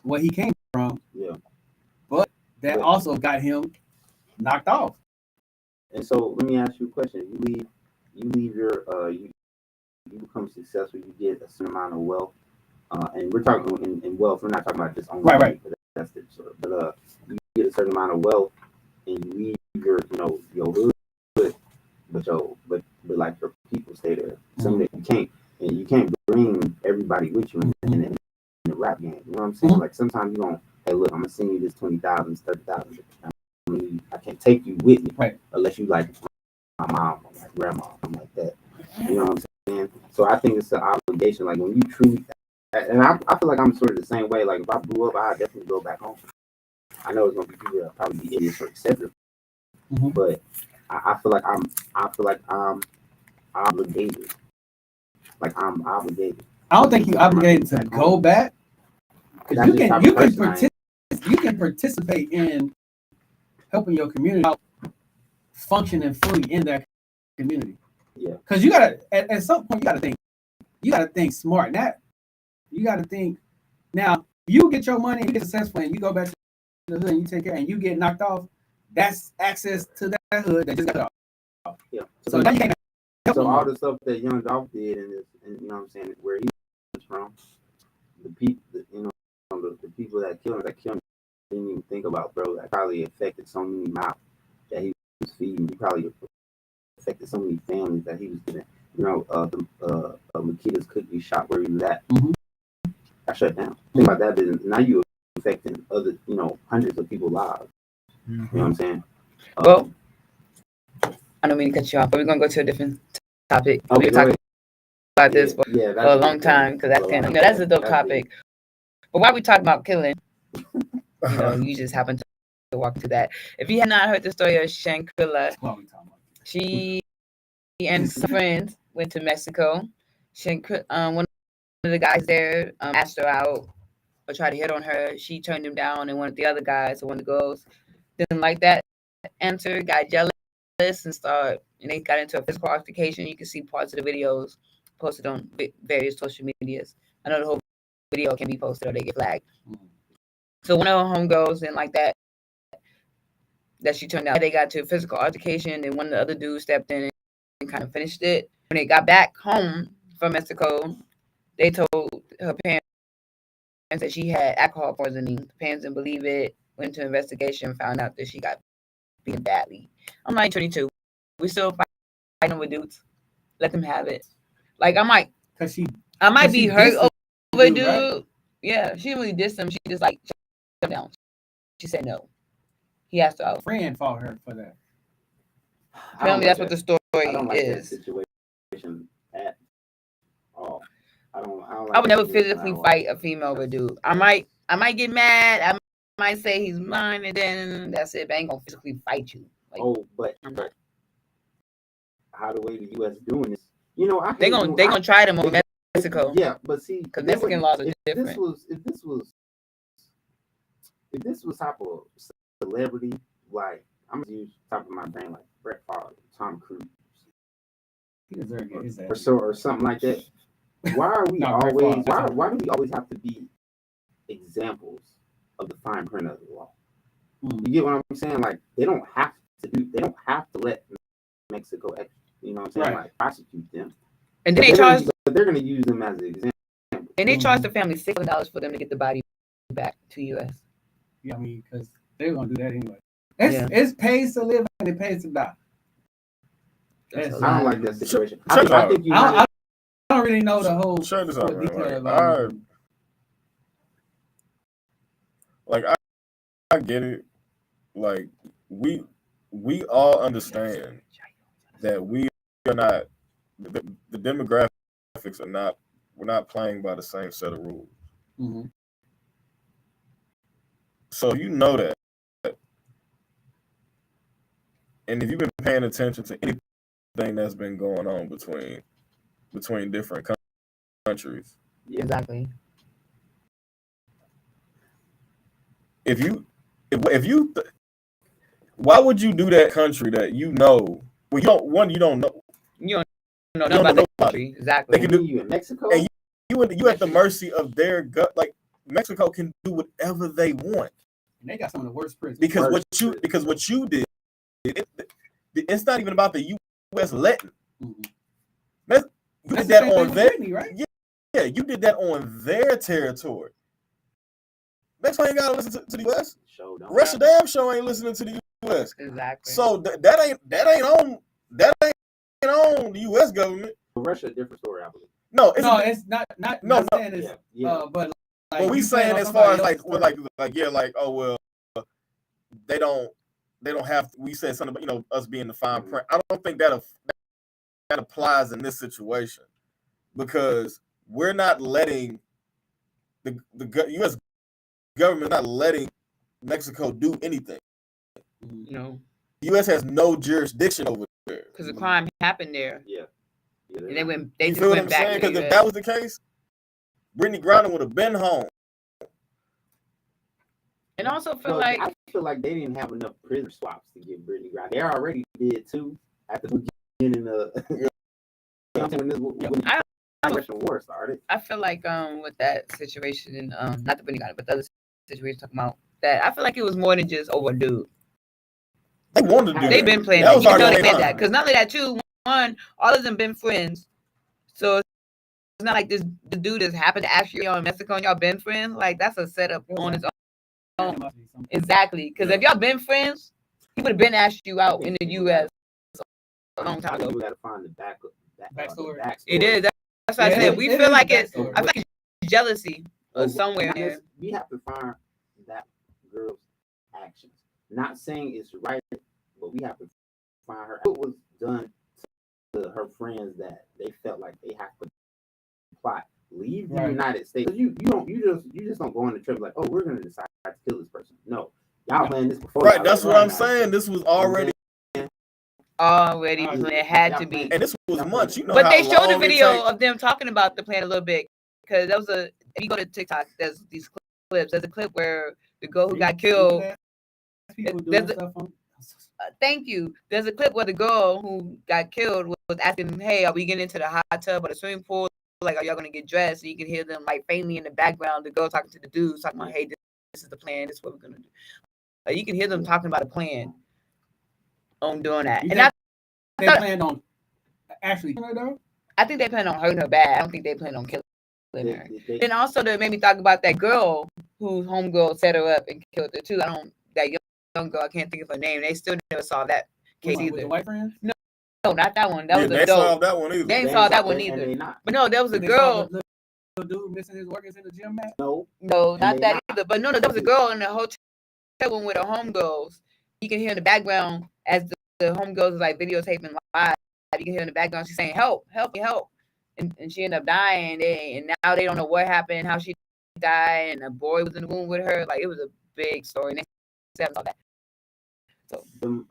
where he came from. Yeah, but that also got him knocked off. And so let me ask you a question: you leave your you become successful, you get a certain amount of wealth. And we're talking in wealth. We're not talking about just only right. invested. So, but you get a certain amount of wealth and you leave your hood, but like your people stay there. Something that you can't bring everybody with you in the rap game. You know what I'm saying? Like sometimes you don't. Hey, look, I'm gonna send you this 20,000, 30,000. I can't take you with me unless you like my mom or my grandma, something like that. You know what I'm saying? So I think it's an obligation. Like when you truly, and I feel like I'm sort of the same way. Like if I blew up, I'd definitely go back home. I know it's gonna be people that probably be idiots or etc. But I feel like I'm obligated. Like I'm obligated. I don't think you're obligated to go back. Because you can participate in helping your community out, functioning fully in that community. Yeah. Because you gotta at some point you gotta think smart. You gotta think now. You get your money, you get successful, and you go back to the hood and you take care, and you get knocked off. That's access to that hood that just got off. Yeah. So now you can't. So all the stuff that Young Dolph did, and you know what I'm saying, where he was from, the people, the people that killed him, didn't even think about, bro. That probably affected so many mouths that he was feeding. He probably affected so many families that he was giving. You know, Makita's cookie shop where he was at, got shut down. Think about that business. Now you affecting other, hundreds of people's lives. You know what I'm saying? Well, I don't mean to cut you off, but we're gonna go to a different topic. Okay, We've talked about this for a long time because that's a dope topic. But while we talk about killing, you just happen to walk into that. If you have not heard the story of Shanquilla, she and some friends went to Mexico. One of the guys there asked her out or tried to hit on her. She turned him down, and one of the other guys, or one of the girls, didn't like that answer, got jealous, and they got into a physical altercation. You can see parts of the videos posted on various social medias. I know the whole video can be posted or they get flagged. So one of her homegirls didn't like that she turned out. They got to a physical altercation, and one of the other dudes stepped in and kind of finished it. When they got back home from Mexico, they told her parents that she had alcohol poisoning. The parents didn't believe it, went to investigation, found out that she got beaten badly. I'm like 22. We still fighting with dudes. Let them have it. Like I might be hurt over a dude. Right? Yeah, she didn't really diss him. She just like shut down. She said no. He asked her out. A friend fought her for that. Apparently, that's what the story I don't like is. That situation at all. I would never physically fight a female with a dude. I might get mad. I might say he's mine, and then that's it. But I ain't gonna physically fight you. Like, but how the way the U.S. doing this, they gonna try them over Mexico. Yeah, but see, because Mexican laws are different. If this was type of celebrity, like I'm gonna use top of my brain, like Brett Favre, Tom Cruise, or something like that. Why are we always? Why do we always have to be examples of the fine print of the law? You get what I'm saying? Like they don't have to let Mexico, like prosecute them. And then they're gonna use them as an example. And they charge the family $600 for them to get the body back to U.S. Yeah, I mean, because they're gonna do that anyway. It's pays to live and it pays to die. I don't like that situation. I don't really know the whole detail. I get it. Like we all understand that we are not the demographics are not. We're not playing by the same set of rules. Mm-hmm. So you know that. And if you've been paying attention to anything that's been going on between different countries. Exactly. If you why would you do that country that you know? Well, you don't know. You don't know about the country. Exactly. They can do you in Mexico. And you at the mercy of their gut. Like Mexico can do whatever they want. And they got some of the worst prisons. Because what you did, it's not even about the U.S. letting. Mm-hmm. You did that on their right? Yeah, you did that on their territory. Mexico ain't gotta listen to the U.S. Show don't Russia have- damn show ain't listening to the U.S. Exactly. So that ain't on the U.S. government. Russia, a different story, I believe. No, it's not. No. Saying it's, but like, what we you saying playing as on far as somebody else's oh well, they don't have. We said something about us being the fine print. I don't think that applies in this situation because we're not letting the U.S. government not letting Mexico do anything. No, The U.S. has no jurisdiction over there because the crime happened there. Yeah. And they went. They you just feel what went I'm back. saying? Because if that was the case, Brittany Griner would have been home. And also feel I feel like they didn't have enough prisoner swaps to get Brittany Griner. They already did too at the beginning of when the war started. I feel like with that situation and not the Brittany Griner, but the other situation talking about that, I feel like it was more than just over a dude. They wanted to do They've that. been playing That that. was You know already they on did their that because not only that too. One, all of them been friends, so it's not like the dude just happened to ask you in Mexico and y'all been friends. Like that's a setup on its own. Exactly, because if y'all been friends, he would have been asked you out in the U.S. a long time ago. You got to find the backstory. It is. That's what I said. We feel like it. I feel like it's jealousy or somewhere there. We have to find that girl's actions. Not saying it's right, but we have to find her. What was done to her friends that they felt like they have to plot. Leave the United States. You just don't go on the trip like, oh, we're gonna decide to kill this person. No, y'all planned this before. Right, that's what I'm saying. This was already when it had to be. And this was months. But they showed a video of them talking about the plan a little bit because that was if you go to TikTok, there's these clips. There's a clip where the girl who got killed. Thank you. There's a clip where the girl who got killed was asking, "Hey, are we getting into the hot tub or the swimming pool? Like, are y'all gonna get dressed?" And you can hear them like faintly in the background. The girl talking to the dudes talking about, "Hey, this is the plan. This is what we're gonna do." Like, you can hear them talking about a plan on doing that. And they plan on actually killing her though? I think they plan on hurting her bad. I don't think they plan on killing her. And also, that made me talk about that girl whose homegirl set her up and killed her too. That young girl, I can't think of her name. They still never solved that case either. With the white friends? No, not that one. That was they a dope. solved that one either. They ain't solved that one either. But no, there was a girl. The dude missing his organs in the gym, man? No, not that either. But no, there was a girl in the hotel room with her homegirls. You can hear in the background as the homegirls is like videotaping live. You can hear in the background she's saying, "Help, help me, help." And she ended up dying. And now they don't know what happened, how she died, and a boy was in the room with her. Like, it was a big story. And they said all that. So the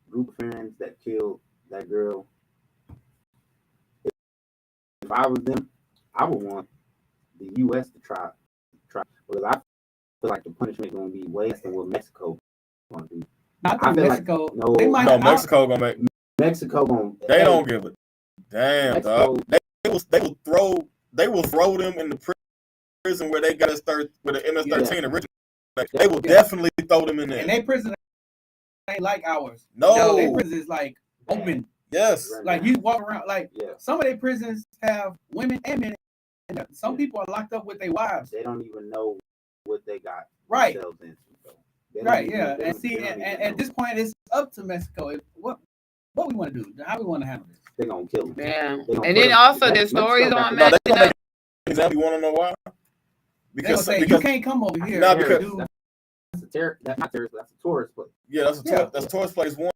group of friends that killed that girl. If I was them, I would want the U.S. to try because I feel like the punishment is going to be way less than what Mexico going to do. Not that Mexico. Like, Mexico gonna make. Mexico gonna. They don't give a damn, dog. They will throw them in the prison where they got us where the MS-13 originally. They will definitely throw them in there. And they prison ain't like ours. No, they prison is like open. Yes, like you walk around. Like some of their prisons have women and men. Some people are locked up with their wives. They don't even know what they got themselves into. Right, yeah, and see, and at this point, it's up to Mexico. What we want to do, how we want to handle this. They're gonna kill them. Yeah, and then also there's stories on Mexico. You want to know why? Because you can't come over here. Not because that's not terrorist. That's a tourist place. Yeah, that's a tourist place. One,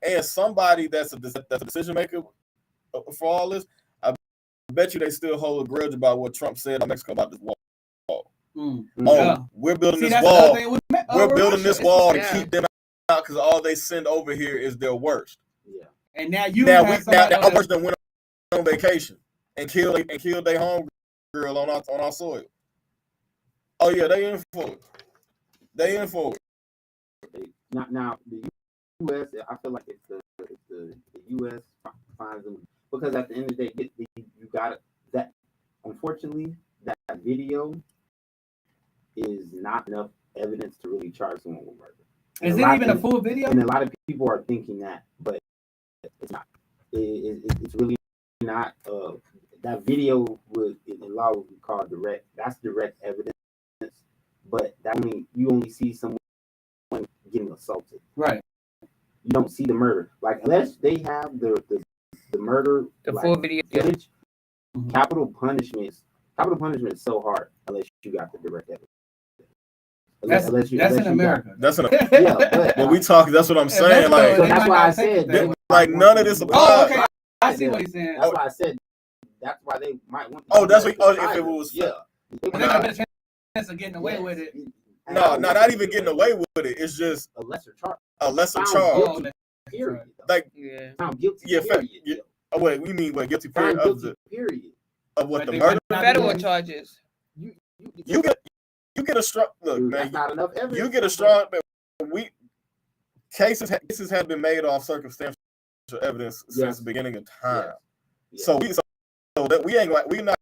and somebody that's a decision maker for all this. I bet you they still hold a grudge about what Trump said about Mexico about this wall. We're building this wall. We're building this wall to keep them out because all they send over here is their worst. Yeah. And now our worst done went on vacation and killed their home girl on our soil. Oh yeah, they in for it. Now the U.S. I feel like it's the U.S. finds them because at the end of the day, you got that. Unfortunately, that video is not enough evidence to really charge someone with murder. Is it even a full video? And a lot of people are thinking that, but it's not. It's really not. That video would, in a law would be called direct. That's direct evidence, but you only see someone getting assaulted. Right. You don't see the murder. Like unless they have the murder, The like, full video. footage, capital punishment is so hard unless you got the direct evidence. That's in America. That's an yeah, when we talk. That's what I'm saying. Like so that's why I said like none of this applies. Oh, okay. I see what he's saying. That's why I said that's why they might want. Oh, that's what. Oh, if it was. Yeah. They got a chance of getting away with it. No, not even getting away with it. It's just a lesser charge. A lesser Found charge. guilty, period. Like found guilty. Yeah, period. Oh wait, we mean what guilty period Found of guilty, the period. of what But the they murder? might not Federal be- charges. You get a strong look, Dude, man. that's not enough evidence. You get a strong. Cases have been made off circumstantial evidence since the beginning of time. Yes. So that we ain't like we're not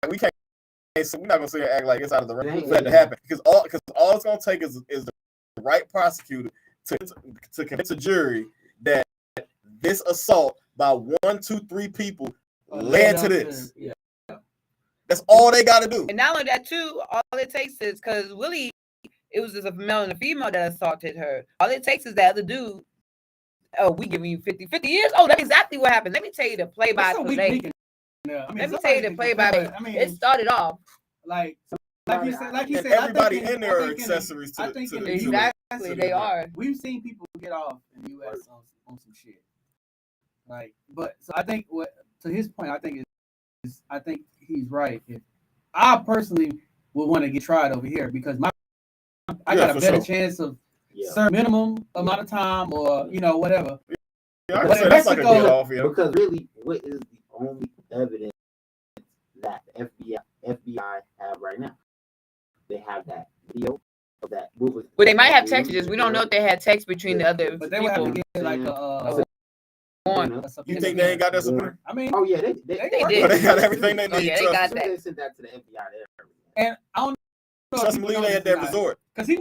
gonna sit here and act like it's out of the realm for that to happen because all it's gonna take is the right prosecutor to convince a jury that this assault by 1, 2, 3 people led to this. Yeah. That's all they got to do. And not only that, too, all it takes is because Willie, it was just a male and a female that assaulted her. All it takes is that other dude. Oh, we giving you 50 years? Oh, that's exactly what happened. Let me tell you the play-by-play. Let me tell you the play-by-play. It started off. Like you said, And everybody in there are accessories to the Exactly, they are. We've seen people get off in the U.S. on some shit. Like, but so I think to his point, I think he's right. If I personally would want to get tried over here because I got a better chance of certain minimum amount of time or whatever. Yeah, I can say that's like a get off, because really, what is the only evidence that the FBI have right now? They have that video of that. Well, they might have texts. We don't know if they had text between the other. But they would have to get like a You think they ain't got that subpoena? I mean, oh yeah, they did. But they got everything they need. Oh, yeah, they got that. They sent that to the FBI. And I don't know. Trust me, they at that resort. Because he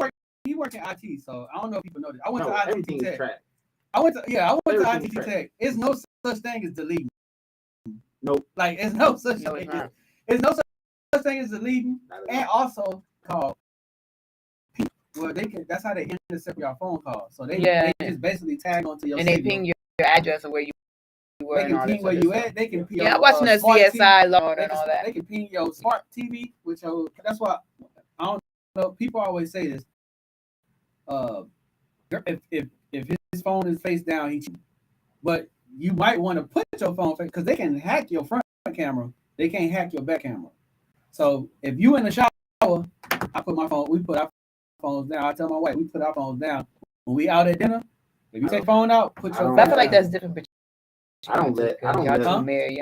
worked in IT, so I don't know if people know this. I went to everything ITT is Tech. tracked. I went to Everything's ITT tracked. Tech. It's no such thing as deleting. Nope. Like it's no such No, thing. it's not. It's no such thing as deleting, and also call people. Well, they can. That's how they intercept your phone calls. So they just basically tag onto your and they signal. ping your address and where you were. They can ping where you at. They can ping. Yeah, I'm watching the smart CSI TV. Lord and all that. They can ping your smart TV, which that's why I don't know. People always say this. If his phone is face down, but you might want to put your phone face because they can hack your front camera. They can't hack your back camera. So if you in the shower, I put my phone. We put our phones down. I tell my wife we put our phones down when we out at dinner. If you take your phone out, put your phone I feel like down. that's different. But I don't let.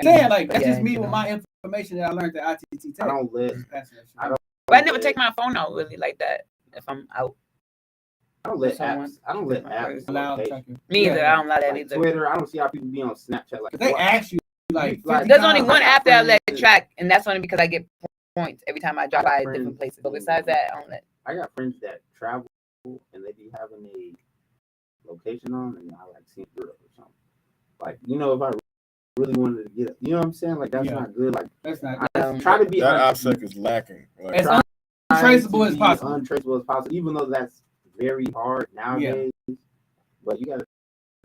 Saying like that's just me with my information that I learned at ITT Tech. I don't let. But I never take my phone out really like that if I'm out. I don't let apps. I don't let apps. Me either. I don't allow that either. Twitter. I don't see how people be on Snapchat like. They ask you like. There's only one app that I let track, and that's only because I get points every time I drive by different places. But besides that, I don't let. I got friends that travel and they be having a location on, and I like seeing Europe or something. Like if I really wanted to get it, you know what I'm saying? Like that's not good. Like that's not. Try to be. That OPSEC is lacking. Like, as untraceable as possible. Untraceable as possible, even though that's very hard nowadays. Yeah. But you gotta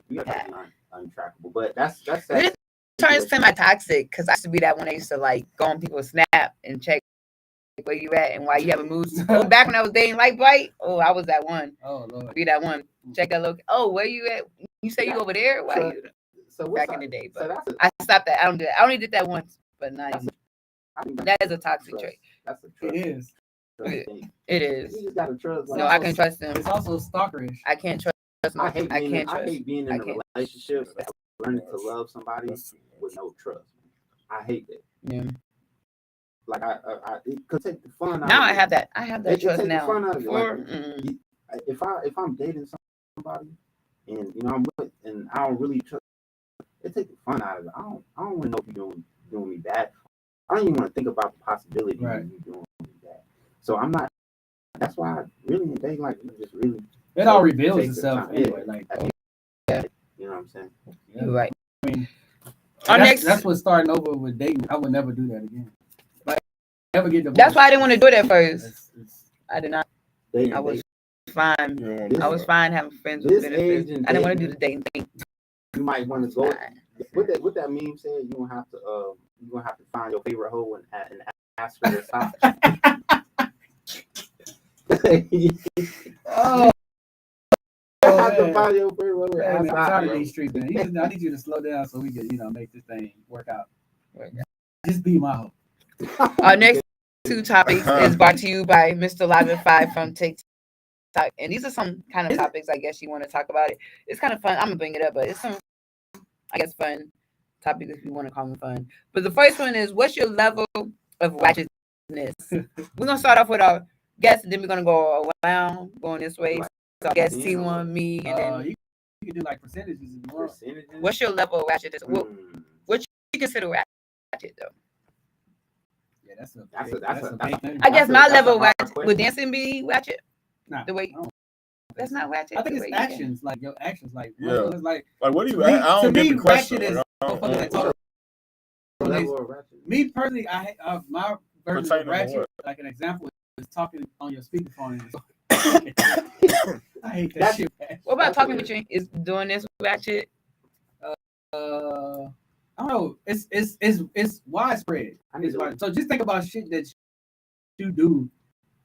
be untrackable. But that's it turns semi-toxic because I used to be that one that used to like go on people's Snap and check where you at and why you haven't moved. Back when I was dating Light Bright, I was that one. Oh Lord. Be that one. Check that look. Oh, where you at? You say you over there? Why you? So back in the day, but I stopped that. I don't do that. I only did that once, but not anymore. That is a toxic trait. That's a trust. It is. It is. You just gotta trust. No, I can trust them. It's also stalkerish. I can't trust. I hate being in a relationship, learning to love somebody with no trust. I hate that. Yeah. Like I could take the fun out. Now of I have that. I have that trust now. The fun out of it. Like, if I'm dating somebody and I'm with and I don't really trust, it takes the fun out of it. I don't want to know if you're doing me bad. I don't even want to think about the possibility of you doing me bad. So I'm not. That's why I really in dating like just really. It all reveals itself anyway. Like, you know what I'm saying? You're right. I mean, that's what's starting over with dating. I would never do that again. Like, ever get divorced. That's why I didn't want to do it at first. I did not. They, I was fine. You I was fine having friends with benefits. I didn't want to do the dating thing. You might want to go. What that meme said, you gonna have to find your favorite hoe and ask her to stop. Oh, You have to find your favorite hoe and man, ask I'm her. tired of these streets, man. I need you to slow down so we can, make this thing work out. Just be my hoe. Our next two topics is brought to you by Mr. Live5 from TikTok. And these are some kind of topics I guess you want to talk about it. It's kind of fun. I'm gonna bring it up, but it's some, I guess, fun topics if you want to call them fun. But the first one is, what's your level of ratchetness? We're gonna start off with our guests, and then we're gonna go around, going this way. So I guess T1, me, and then you can do like percentages if you want. what's your level of ratchetness? What you consider ratchet though? Yeah, that's a big thing. I guess my level of ratchet would dancing be ratchet. Nah, the way that's not ratchet. I think it's actions, like your actions, like Yeah. like what do you? me, I don't to get me, the question. ratchet is motherfuckers that talk. Me personally, my version of Pertaining to ratchet, what? like an example, is talking on your speakerphone. I hate that shit. Man. What about talking with you? Is doing this ratchet? I don't know. It's widespread. So just think about shit that you do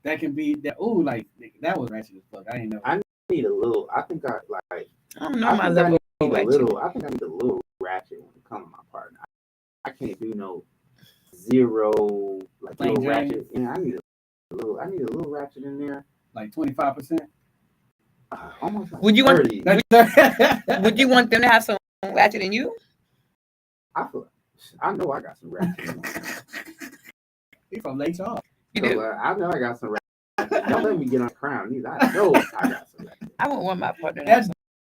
that can be that. Oh, like that was ratchet as fuck. I ain't know. I need a little. I think I don't know my level. I think I need a little ratchet when it comes to my partner. I can't do no zero like Plain little Jane. ratchet. Yeah, I need a little ratchet in there. Like 25%. Almost like Would you 30. Would you want them to have some ratchet in you? I know I got some ratchet in there. He from Lake Charles. You do. I know I got some ratchet. Don't let me get on the crown either. I know I got some ratchet. I wouldn't want my partner to have That's some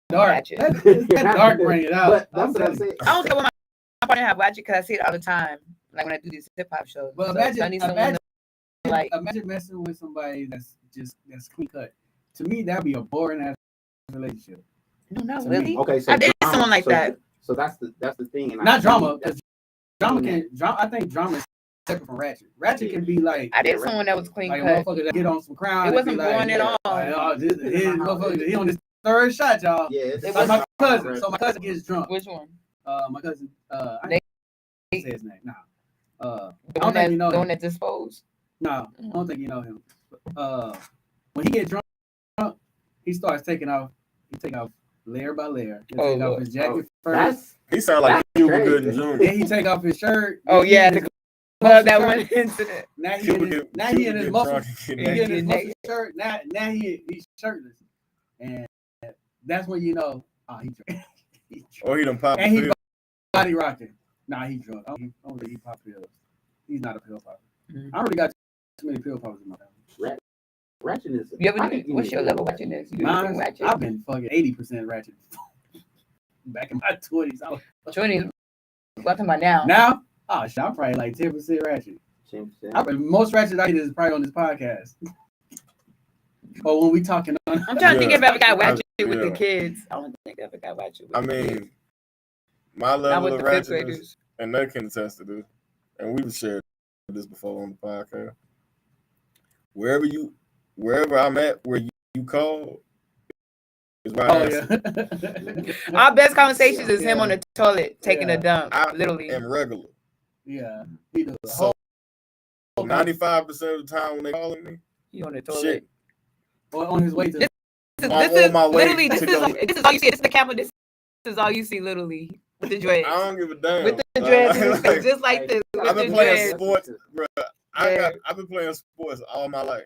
dark. ratchet. That dark bring it out. But that's what I said. I don't care what my partner have ratchet because I see it all the time. Like when I do these hip hop shows. But So I need someone to, like, imagine messing with somebody that's clean cut. To me, that'd be a boring ass relationship. No, not To really. me. Okay, so I dated someone like that. So that's the thing. And Not drama, because I think drama is separate from ratchet. Ratchet can be like I dated someone that was clean like a cut. motherfucker that get on some crown. It and wasn't be like, boring at all. Like, oh, this motherfucker, he on his third shot, y'all. Yeah, It's like my cousin. So my cousin gets drunk. Which one? My cousin. I Nate? didn't say his name. Nah. The I don't one think you know the him. one that disposed. No, I don't think you know him. When he get drunk, he starts taking off. He take off layer by layer. He take off his jacket first. He sound like Cuba Gooding Jr. Then he take off his shirt. Oh yeah, the club that went incident. Now he in his muscles. He in his muscle shirt. Now he's shirtless, and that's when you know. Oh, he drunk. Or he done popped. And he body rocking. Nah, he drunk. I don't think he pop pills. He's not a pill popper. Mm-hmm. I already got too many pill poppers in my family. Ratchet is. What's your level of ratchetness? Ratchet? I've been fucking 80% ratchet. Back in my 20s, I was 20s. What talking about now? Now, oh shit, I'm probably like 10% ratchet. 10%. Most ratchet I get is probably on this podcast. Or when we talking on. I'm trying to think if I ever got ratchet with the kids. I don't think I ever got ratchet with the kids. My level of ratchetness, ratchetness, and they can attest to this, and we've shared this before on the podcast. Wherever I'm at, where you call, is where I answer. Our best conversations is him on the toilet taking a dump, literally. And regular. Yeah. He does. So 95% of the time when they calling me, he on the toilet. Shit. Or on his way to. This is literally this is all you see. This is the camera. This is all you see, literally. With the dreads. I don't give a damn. With the dreads, like, just like this. I've been playing sports, bro. I've been playing sports all my life.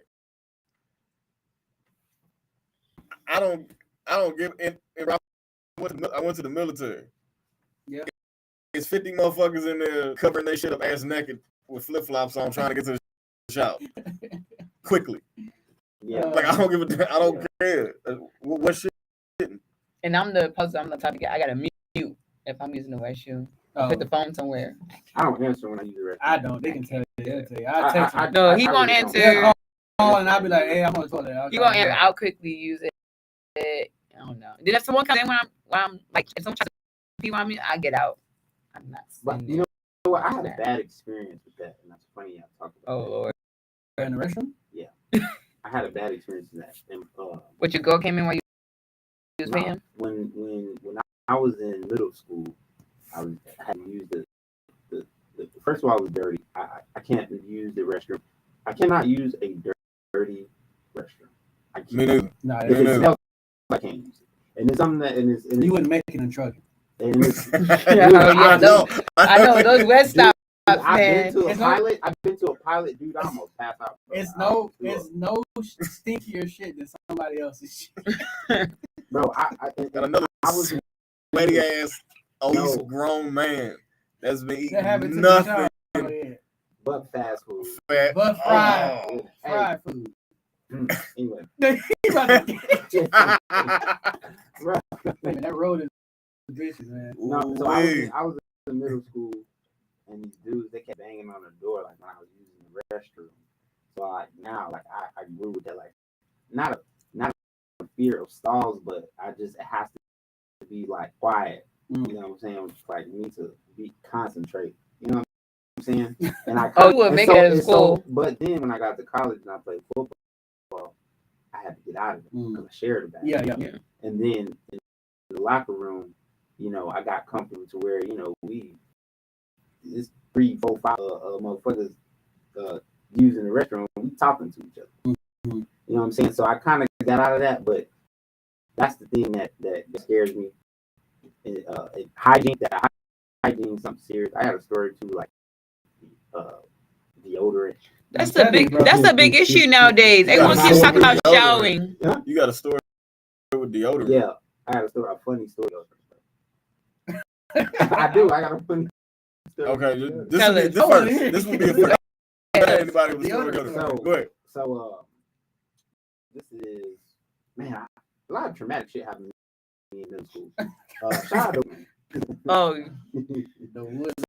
I don't give. I went to the military. Yeah. It's 50 motherfuckers in there covering their shit up ass naked with flip flops on, trying to get to the shop quickly. Yeah. Like I don't give a damn. I don't care. What shit? And I'm the type of guy. I gotta mute if I'm using the restroom. Put the phone somewhere. I don't answer when I use the restroom. I don't. They can tell you. They'll tell you. I text him. No, he won't answer. Call and I'll be like, hey, I'm on the toilet. He won't answer. I'll quickly use it. I don't know. Then if someone comes in when I'm like, if someone tries to pee on me, I get out. I'm not. But you know what? I had a bad experience with that, and that's funny. I talked Oh Lord. In the restroom? Yeah, I had a bad experience in that. And, But your girl came in while you was no, paying? when I was in middle school, I had to use the first of all, it was dirty. I can't use the restroom. I cannot use a dirty restroom. I can't. Me neither. No, If it smells, I can't use it. And it's something that and you wouldn't make it in truck. And it's, I know. I know those West stops, I've man. been to a pilot, dude. I almost passed out. Bro. It's no stinkier shit than somebody else's shit. Bro, Got another sweaty ass obese grown man that's been eating nothing but fast food. But fried food. Anyway. Man, that road is vicious, man. No, so I was in middle school, and these dudes, they kept banging on the door like when I was using the restroom. So like now, like I grew with that, like not a fear of stalls, but it has to be like quiet. You know what I'm saying? Like you need to concentrate. You know what I'm saying? And I you would make it at school. But then when I got to college and I played football, I had to get out of it because I shared a bathroom. Yeah. And then in the locker room, you know, I got comfortable to where, you know, it's 3, 4, 5 motherfuckers using the restroom. We talking to each other. You know what I'm saying? So I kind of got out of that, but that's the thing that scares me. Hygiene is something serious. I had a story too, like deodorant. That's a big issue nowadays. Everyone keeps talking about showering. You got a story with deodorant? Yeah, I had a funny story. I do. I got a funny story. Okay, this will be a first. Anybody with a story? Go ahead. So this is, man, a lot of traumatic shit happened to me in middle school. Shout out to me. Oh, The woods.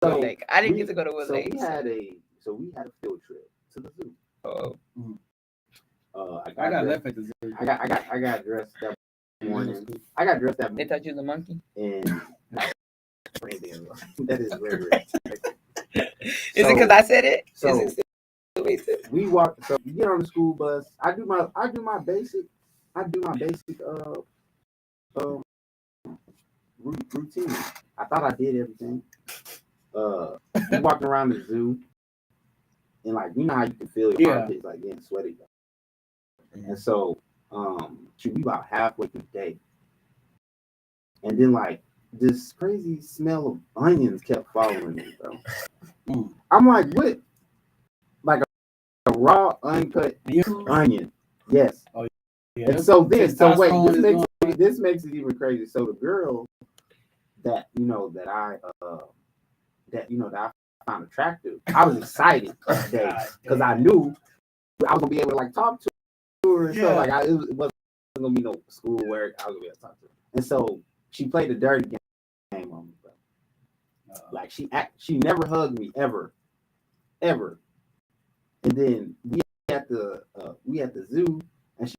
so, I didn't get to go to Woodlake. So we had a field trip to the zoo. Oh. I got left at the zoo. I got dressed that morning. I got dressed that They morning. thought you was a monkey. And that is very Is it because I said it? So Is it we walk. So we get on the school bus. I do my basic routine. I thought I did everything. We walking around the zoo, and like you know how you can feel your armpits like getting sweaty. And so, we about halfway through the day, and then like this crazy smell of onions kept following me, bro. I'm like, what? Like a raw, uncut onion. Yes. Oh, yeah. And so this makes it even crazy. So the girl that I found attractive, I was excited that day because I knew I was gonna be able to like talk to her and stuff. Like it wasn't gonna be no schoolwork. I was gonna be able to talk to her. And so she played a dirty game on me, bro. Like she never hugged me ever. And then we at the zoo, and she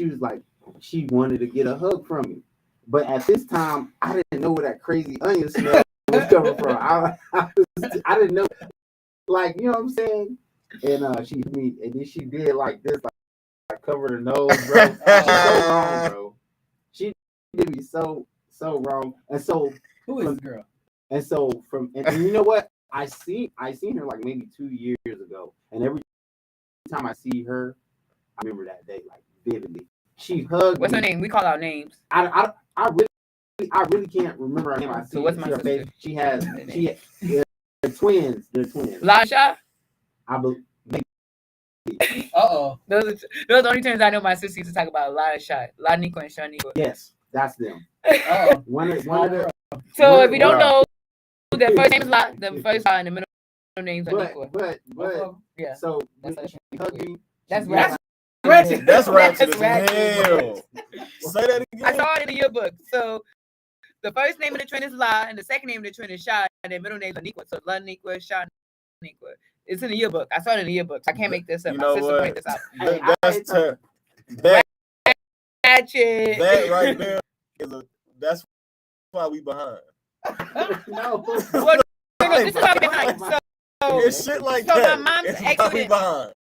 was like, she wanted to get a hug from me. But at this time, I didn't know where that crazy onion smell was coming from. I didn't know, like, you know what I'm saying? And she hit me, and then she did like this, like covered her nose, bro. She's so wrong, bro. She did me so wrong. And so who is this girl? And so and you know what? I seen her like maybe 2 years ago, and every time I see her, I remember that day like vividly. She hugged. What's me. her name? We call out names. I really can't remember her name. I see so what's my her face. They're twins. They're twins. Lasha? I believe. Those are the only terms I know my sister used to talk about. Lasha, Lanico and Shanico. Yes, that's them. One of the. So if you don't know, the first name is La, the first and the middle names are Nico. But yeah. So that's ratchet. That's ratchet as hell. Say that again. I saw it in the yearbook. So the first name of the twin is La, and the second name of the twin is Sha, and their middle name is Niqua. So La Niqua, Sha Niqua. It's in the yearbook. I saw it in the yearbook. So I can't make this up. You know my sister pointed this out. That right there that's why we behind. No. Well, this is why we behind. it's shit like So that. my mom's It's ex why we student. behind.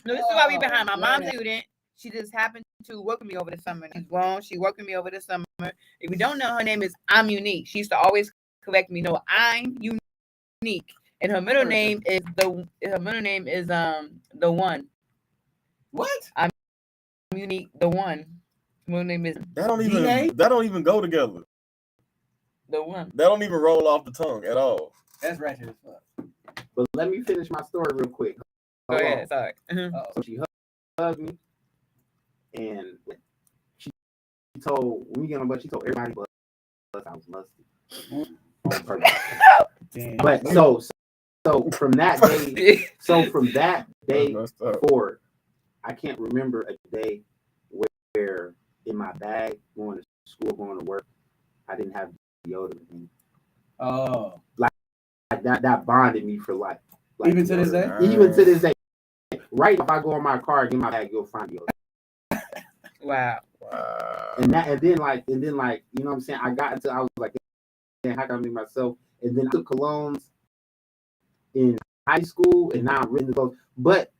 No, this is why we behind. My mom's Yeah. student. She just happened to work with me over the summer. She's grown. She worked with me over the summer. If you don't know, her name is I'm Unique. She used to always correct me. No, I'm Unique. And her middle name is the one. What? I'm Unique, the one. Her middle name is That don't DA? even go together. the one. That don't even roll off the tongue at all. That's ratchet as fuck. But let me finish my story real quick. Go Hold ahead. on. Sorry. So she hugged me, and she told when we get on the bus, she told everybody but I was musty on purpose. Damn. But so from that day That's messed up. forward, I can't remember a day where in my bag going to school, going to work, I didn't have deodorant. Oh. Like that bonded me for life. Like, Even to this day? Even to this day. Right, if I go in my car, get my bag, you'll find deodorant. Wow. And then like, you know what I'm saying? I was like, man, how can I make myself? And then I took colognes in high school, and now I'm written the clothes. But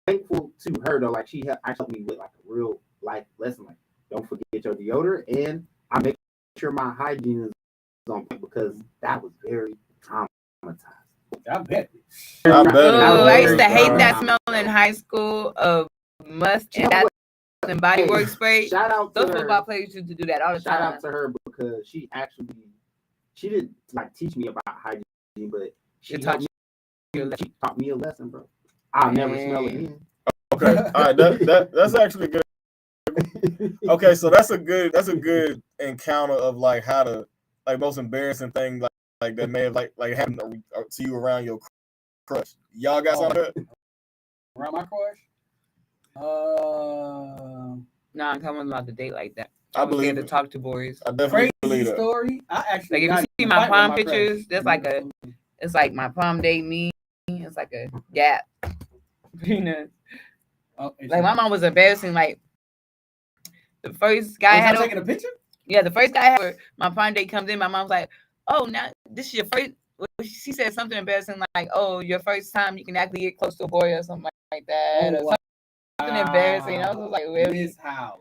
thankful to her though, like she helped me with like a real life lesson. Like, don't forget your deodorant, and I make sure my hygiene is on point because that was very traumatized. I bet. I used to hate that smell in high school of must and Bath and Body Works spray. Shout out to Those her. football players used to do that all the Shout time. out to her because she didn't like teach me about hygiene, but she taught me a lesson, bro. I'll never smell again. Okay, all right, that's actually good. Okay, so that's a good encounter of like how to like most embarrassing thing like that may have like happened to you around your crush. Y'all got something like that? Around my crush? No, I'm talking about the date like that. I I'm believe scared to it. talk to boys. I definitely believe Crazy that. story. I actually Like if you see my prom pictures, there's like it's like my prom date me. It's like a gap. You know, like my mom was embarrassing. Like the first guy had taking a picture. Yeah, the first guy had my prom date comes in. My mom's like, "Oh, now this is your first." She said something embarrassing like, "Oh, your first time you can actually get close to a boy or something like that." Oh, or something embarrassing. I was just like, really? This house.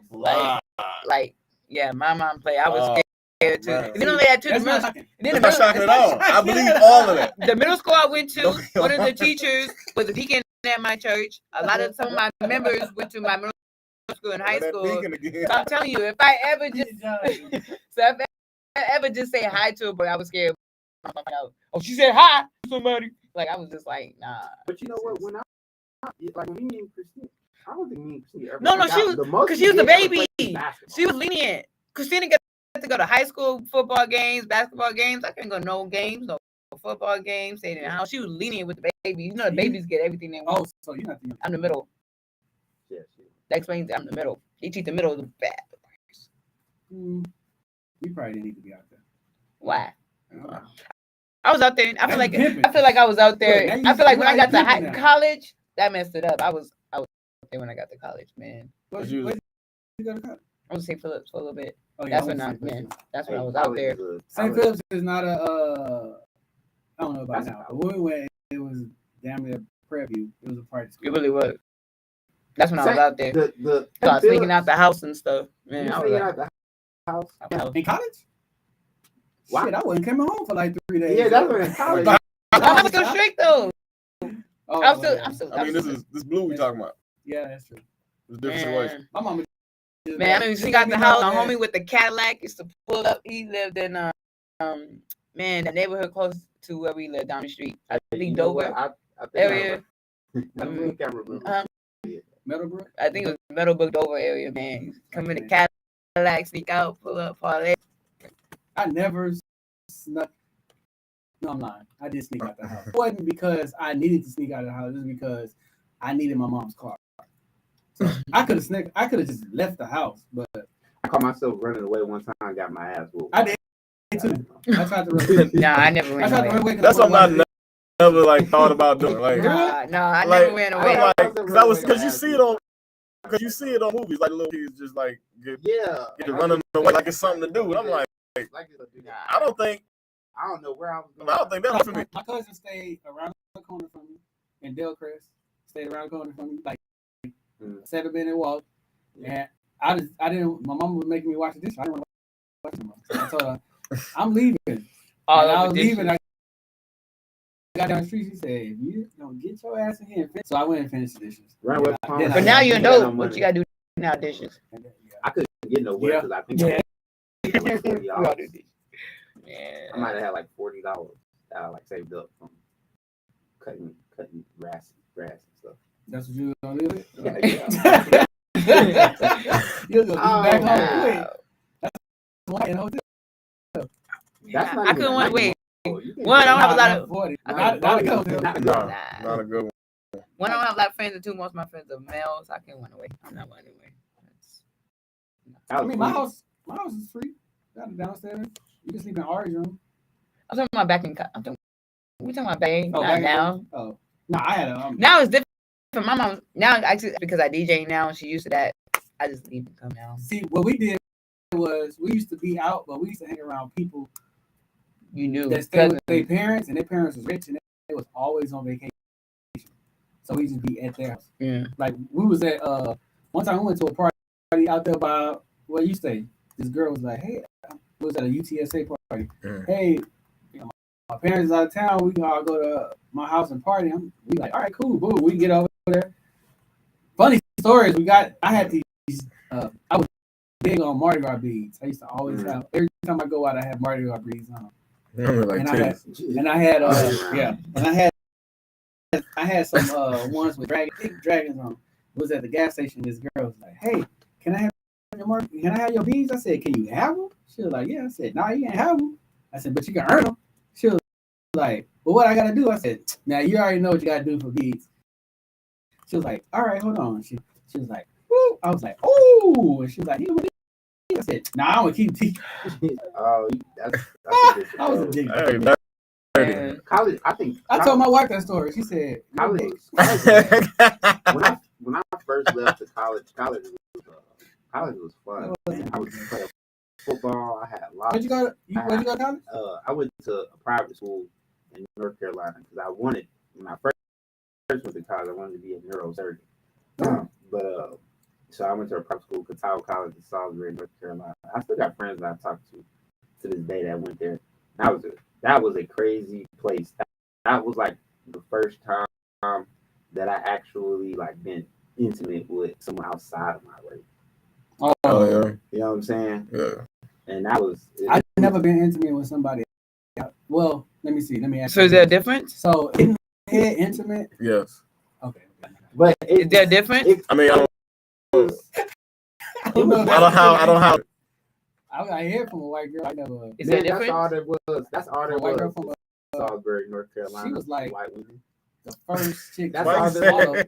Like, yeah, my mom played. I was scared too. Man. You know, they had two. That's not shocking. That's not shocking at all. I believe all of that. The middle school I went to, one of the teachers was a deacon at my church. A lot of some of my members went to my middle school and high school. So I'm telling you, if I ever just say hi to a boy, I was scared. Oh, she said hi to somebody. Like I was just like, nah. But you know what? When me and Christine, I don't think me and Christine ever. No, she was because she was a baby. She was lenient. Christina got to go to high school football games, basketball games. I couldn't go to no games, no football games. Stayed in the house. She was lenient with the baby. You know, the babies get everything they want. Oh, so you're not the I'm the middle. Yes. That explains I'm the middle. They treat the middle of the bad. You probably didn't need to be out there. Why? I was out there. I feel pimping. like I was out there. Look, I feel like when I got to pimping now. college, that messed it up. I was out there when I got to college, man. Where you go to college? I was St. Phillips for a little bit. Oh, yeah, That's I when went I to St. man. Phillips. That's when I was out there. St. Phillips is not a. I don't know about now. But when we went, it was damn near Prairie View. It was a party school. It really was. That's when I was out there. So I was sneaking out the house and stuff. Man, I was out the house. In college? Wow. Shit, I wasn't coming home for like 3 days. Yeah, that's when in college. I was still strict though. Oh, I'm still. I mean, this blue we talking about. Yeah, that's true. It's a different situation. My mama. Man, I mean, she got the house. My homie with the Cadillac used to pull up. He lived in man, the neighborhood close to where we live down the street. I think Dover area. Meadowbrook. I think it was Meadowbrook Dover area, man. Come in the Cadillac, sneak out, pull up, parlay. I never snuck. No, I'm lying. I did sneak out the house. It wasn't because I needed to sneak out of the house. It was because I needed my mom's car. So I could have snuck. I could have just left the house, but I caught myself running away one time. I got my ass whooped. I did too. I tried to run away. Nah, I never ran away. That's something I never like thought about doing. Like, no, I never ran away. Because you see it on movies, like little kids just like get to running away like it's something to do. And I'm like, I don't think I don't know where I was going. I don't think that's for me. My cousin stayed around the corner from me in Delcrest. Stayed around the corner from me, like a 7-minute walk. And I didn't. My mom was making me wash the dishes. I didn't want to wash them. So I told her, I'm leaving. All and I over was dishes. leaving. I got down the street. She said, "If you don't get your ass in here," and finish. So I went and finished the dishes. Right with But now you know what you gotta do now. Dishes. I couldn't get nowhere because I think like $40. Yeah. I might have had like $40 that I like saved up from cutting grass and stuff. That's what you were gonna do? Yeah. You're gonna be back home quick. Wow. That's why in hotel. That's not I even couldn't a want to night wait. mode. You can One, I don't have a lot Not of 40. Not Not a good. hotel. Not Nah, good. not a good one. when I don't have a lot of friends, and two most of my friends are males. I can't want to wait. I'm not wanting to wait. I mean, my house is free. Got it downstairs. You can sleep in Ari's room. I'm talking about back in. We talking about back, Oh, not back now. Oh, no, I had a. Now it's different. My mom now actually because I DJ now and she used to that. I just leave and come down. See, what we did was we used to be out, but we used to hang around people You knew that stayed with their parents, and their parents was rich, and they was always on vacation. So we just be at their house. Yeah. Like we was at one time we went to a party out there by where you stay. This girl was like, "Hey, we was at a UTSA party. Hey, you know, my parents is out of town. We can all go to my house and party." We like, "All right, cool, boo. We can get over there." Funny stories. I had these. I was big on Mardi Gras beads. I used to always have every time I go out, I have Mardi Gras beads on. Like And I had some ones with big dragons on. It was at the gas station. This girl was like, "Hey, can I have your beads?" I said, "Can you have them?" She was like, "Yeah." I said, "No, you can't have them." I said, "But you can earn them." She was like, "Well, what I gotta do?" I said, "Now you already know what you gotta do for beads." She was like, "All right, hold on." She was like, "Woo!" I was like, "Ooh!" And she was like, "You know what?" I said, "Nah, I'm gonna keep teaching." Oh, that's a I was a dick. college. I think I told my wife that story. She said, college. When I first left the college was fun. I was playing football. I had lots. Where'd you go to college? I went to a private school in North Carolina because I wanted when I first went to college. I wanted to be a neurosurgeon. But so I went to a private school, Catawba College in Salisbury, North Carolina. I still got friends that I talk to this day that went there. That was a crazy place. That was like the first time that I actually like been intimate with someone outside of my race. Oh yeah. You know what I'm saying? Yeah. And that was. I've never been intimate with somebody. Well, let me see. Let me ask. So is there a difference? So in head intimate? Yes. Okay. But Is there a difference? I mean, I don't have. I got heard from a white girl. I never. Is there a difference? That's all there was. That's all there A white was. girl from Salisbury, North Carolina. She was like white women. the first chick. That's Why all you there say was.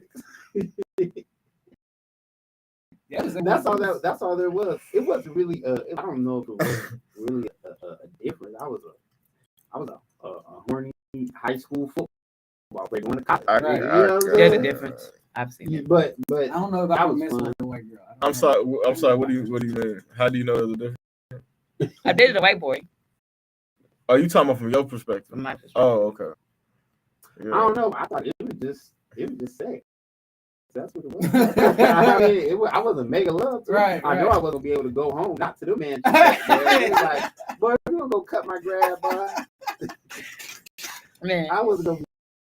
That's all there was. It wasn't really. I don't know if it was really a difference. I was a horny high school football player going to college. There's a difference. I've seen it. But I don't know if I that was was messing fun. with a white girl. I'm sorry. What do you mean? How do you know there's a difference? I dated a white boy. Are you talking about from your perspective? From my perspective. Oh, okay. Yeah. I don't know. I thought it was just sex. That's what it was. I mean, I wasn't making love to him. I know I wasn't gonna be able to go home, not to the man. It was like, boy, you gonna go cut my grass, boy. Man. I wasn't gonna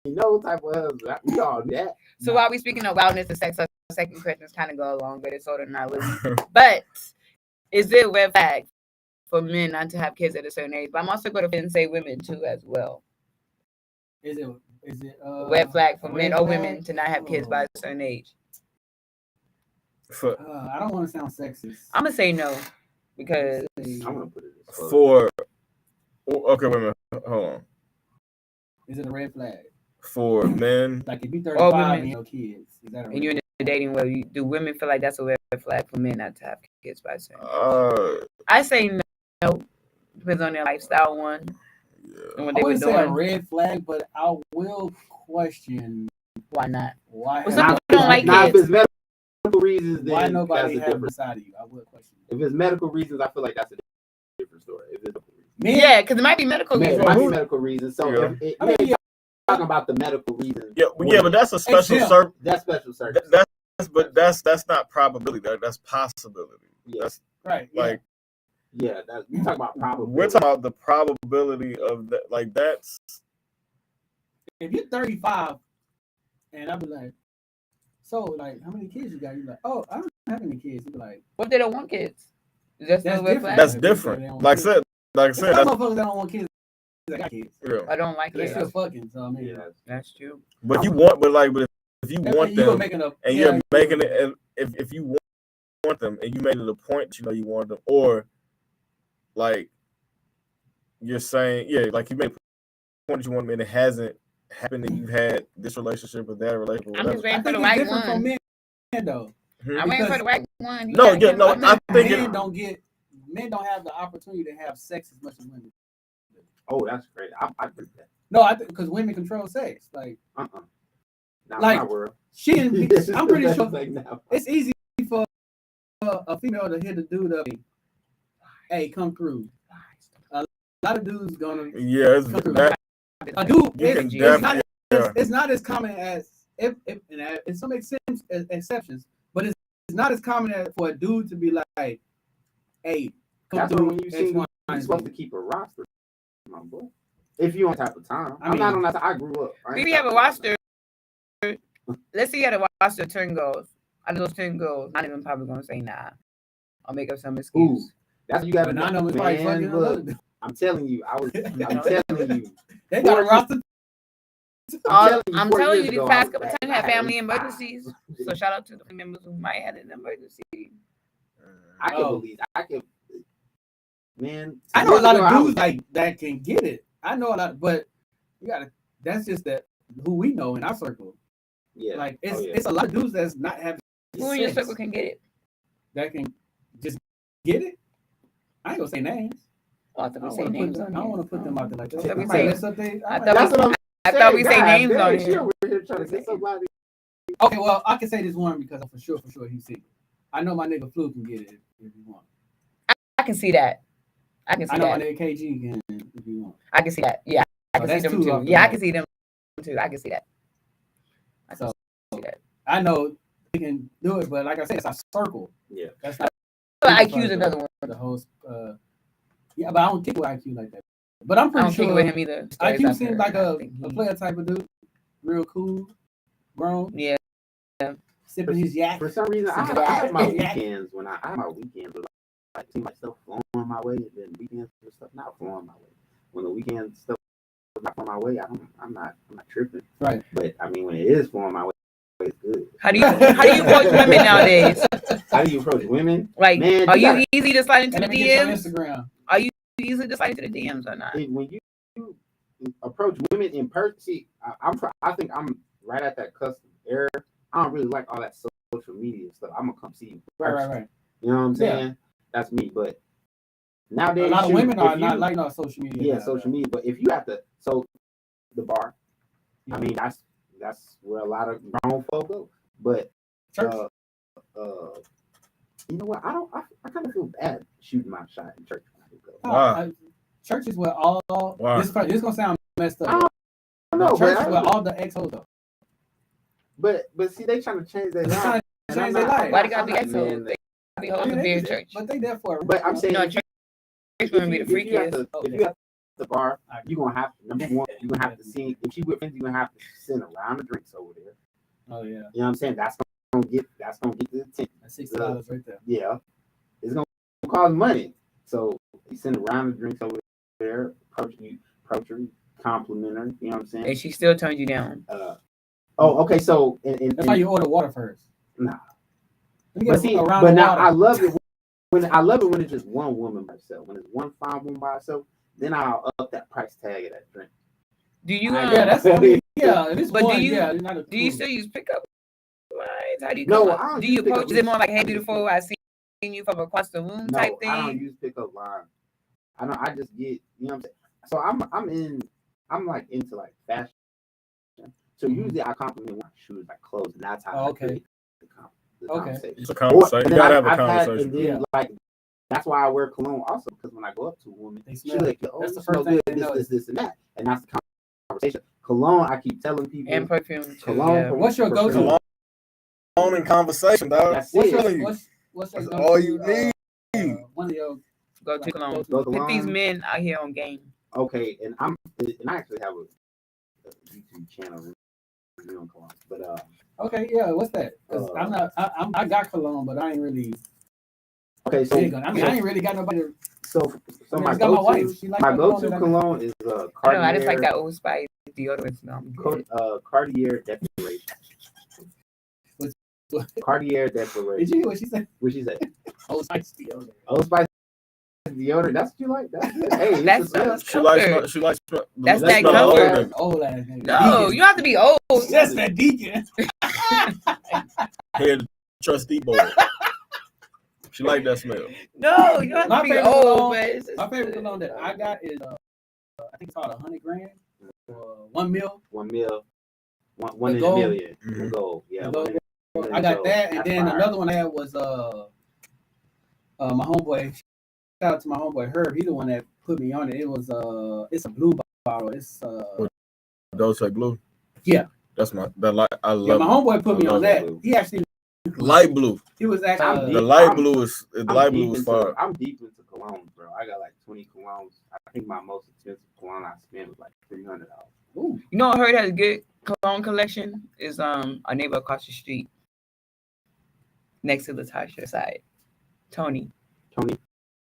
be no type of husband. We all that. So while we speaking of wildness and sex, our second questions kind of go along, but it's sort of not really. But is it a red flag for men not to have kids at a certain age? But I'm also going to say women too as well. Is it red flag for men or women to not have kids by a certain age? I don't want to sound sexist. I'm gonna say no because I'm gonna put it for. Okay, wait a minute. Hold on. Is it a red flag for men? Like if you're 35 and your kids, is that a red and you're in the dating world, do women feel like that's a red flag for men not to have kids by a certain age? I say no. Depends on their lifestyle, one. And what I they were wouldn't say a doing. red flag, but I will question why not. Why? Well, some people don't like kids. If it's medical reasons, then why nobody that's a has different beside you? I would question. If it's medical reasons, I feel like that's a different story. If it's medical reasons. Yeah, because it might be medical It reasons. might be medical reasons. So Yeah. if you're talking about the medical reasons. Yeah, but that's a special That's special circumstance. That's not probability. That's possibility. Yeah. That's Right. like you talking about probability. we're talking about the probability of that. Like that's if you're 35, and I'll be like, so like, how many kids you got? You're like, oh, I don't have any kids. You be like, what they don't want kids? That's different. That's different. Like I said, some motherfuckers that don't want kids. They got kids. Yeah. I don't like They it. still fucking. So I mean, That's true. But if you want them, and you're making it, and if you want them, and you made it a point that you want them, or like you're saying, like you made a point that you want them, and it hasn't happened, and you've had this relationship with that relationship. I'm just waiting for the right one. From men, though. I'm waiting for the right one. I think men don't have the opportunity to have sex as much as women. Oh, that's great. I agree with that. No, I think because women control sex. Like, Not like my world. I'm pretty sure like now. it's easy for a female to hit the dude up. Hey, come through. A lot of dudes gonna. Yeah, it's that. A dude, it's not as common as if in some exceptions, but it's not as common as for a dude to be like, hey, come that's through. When you see you're supposed to keep a roster, my boy. If you on top of time, I'm not on that. I grew up. We have a roster. Let's say you had a roster of 10 girls. Out of those 10 girls, not even probably gonna say nah. I'll make up some excuse. Ooh, that's what you got to know. Man, look, I'm telling you, I'm telling you, they got a roster. I'm telling you, these past couple times had family emergencies. So shout out to the members who might have an emergency. I can believe. Man, I know a lot of dudes like that can get it. I know a lot, but you gotta. That's just that who we know in our circle. Yeah, like it's a lot of dudes that's not having. Who in your circle can get it? That can just get it. I ain't gonna say names. I thought we say names. I don't want to put them out there like that. I thought we say names on here. Okay, well, I can say this one because for sure he's single. I know my nigga Flu can get it if you want. I can see that. I know my nigga KG can if you want. I can see that. Yeah, I can see them too. Yeah, I can see them too. I can see that. I know we can do it, but like I said, it's a circle. Yeah, that's not. IQ is another one. The host. Yeah, but I don't kick with IQ like that. But I'm pretty sure with him either. IQ seems like a player type of dude, real cool, grown. Yeah. Sipping his yak. For some reason, I have my weekends when I have my weekends with like see my stuff flowing my way, and then weekends and stuff not flowing my way. When the weekend stuff not flowing my way, I'm not tripping. Right. But I mean, when it is flowing my way, it's good. How do you approach women nowadays? How do you approach women? Like, man, are you easy to slide into the DMs? Instagram. Are you easy to slide into the DMs or not? When you approach women in person, see, I think I'm right at that cusp era. I don't really like all that social media stuff. I'm gonna come see you. Right. You know what I'm saying? Yeah. That's me. But nowadays, a lot of women are not like on social media. Yeah, social media. But if you have to, so the bar. Yeah. I mean, that's where a lot of grown folk go. But church. You know what? I kind of feel bad shooting my shot in church when I do go. Wow. Church is where all. Wow. This gonna sound messed up. I don't know. Church is where all the ex-hoes go. But see, they trying to change their life. Change their life. Why they gotta be ex-hoes? They be hoes to be in church. But they there for. But I'm saying, church gonna be the freakiest. If you have the bar, you're gonna have to, number one, you're gonna have to see if she with friends, you're gonna have to send a round of drinks over there. Oh yeah. You know what I'm saying? That's gonna get the attention. That's $60 right there. Yeah, it's gonna cost money. So you send a round of drinks over there, approach her, compliment her. You know what I'm saying? And she still turned you down. Okay. So that's why you order water first. Nah. But see, but now I love it when it's just one woman by herself. When it's one fine woman by herself, then I'll up that price tag of that drink. Do you? Yeah, that's funny. Yeah, it is. But one, do you? Yeah, do you still use pickup lines? How do you? No, do you approach? Is it more like, "Hey, beautiful, I seen you from across the room" type thing? I don't use pickup line. I just get, you know what I'm saying. So I'm like into like fashion. So usually I compliment my shoes, like clothes, and that's how I create the conversation. It's a conversation. You gotta have a conversation. And then, like That's why I wear cologne also, because when I go up to a woman, They she smell like, it. oh, That's you the smell first thing good, they notice. this, and that. And that's the conversation. Cologne, I keep telling people. And perfume too. Cologne. Yeah. What's your go-to? Cologne in conversation, dog. That's What's it. your That's go-to? all you need. One of your Go to cologne. Go Put these cologne. men out here on game. Okay, and I actually have a YouTube channel reviewing cologne, but okay, yeah. What's that? Because I got cologne, but I ain't really. Okay, so big on it. I mean, I ain't really got nobody. So I my just got my wife. go-to, She like my my go-to cologne cologne is I know, Cartier. I just like that Old Spice deodorant smell. Cartier Declaration. Cartier Declaration. Did you hear what she said? What she say? Old Spice deodorant. Old Spice deodorant. That's what you like. That's good. Hey, That's it's a She likes. comfort. She likes. That's let's that smell all comfort. them. Old ass nigga. No, you don't have to be old. That's that deacon. Head trustee board. She like that smell. No, you don't have My to be favorite old, cologne- but it's just, My favorite cologne that I got is I think it's called 100 grand. 1 mil. 1 mil. One in a gold. million. Mhm. The gold. Yeah. The gold. one in a I got gold. that, and That's then fire. another one I had was my homeboy. Shout out to my homeboy Herb. He's the one that put me on it. It was it's a blue bottle. It's Those say blue. Yeah. That's my. That light. I love. yeah. My homeboy put I me on love that. blue. He actually light blue. he was I'm actually The deep. light I'm- blue is. The I'm light deep blue is into- fire. I'm deep into colognes, bro. I got like 20 colognes. I think my most expensive cologne I spent was like $300. ooh, you know, I heard has a good cologne collection is our neighbor across the street, next to Latasha's side, Tony. Tony.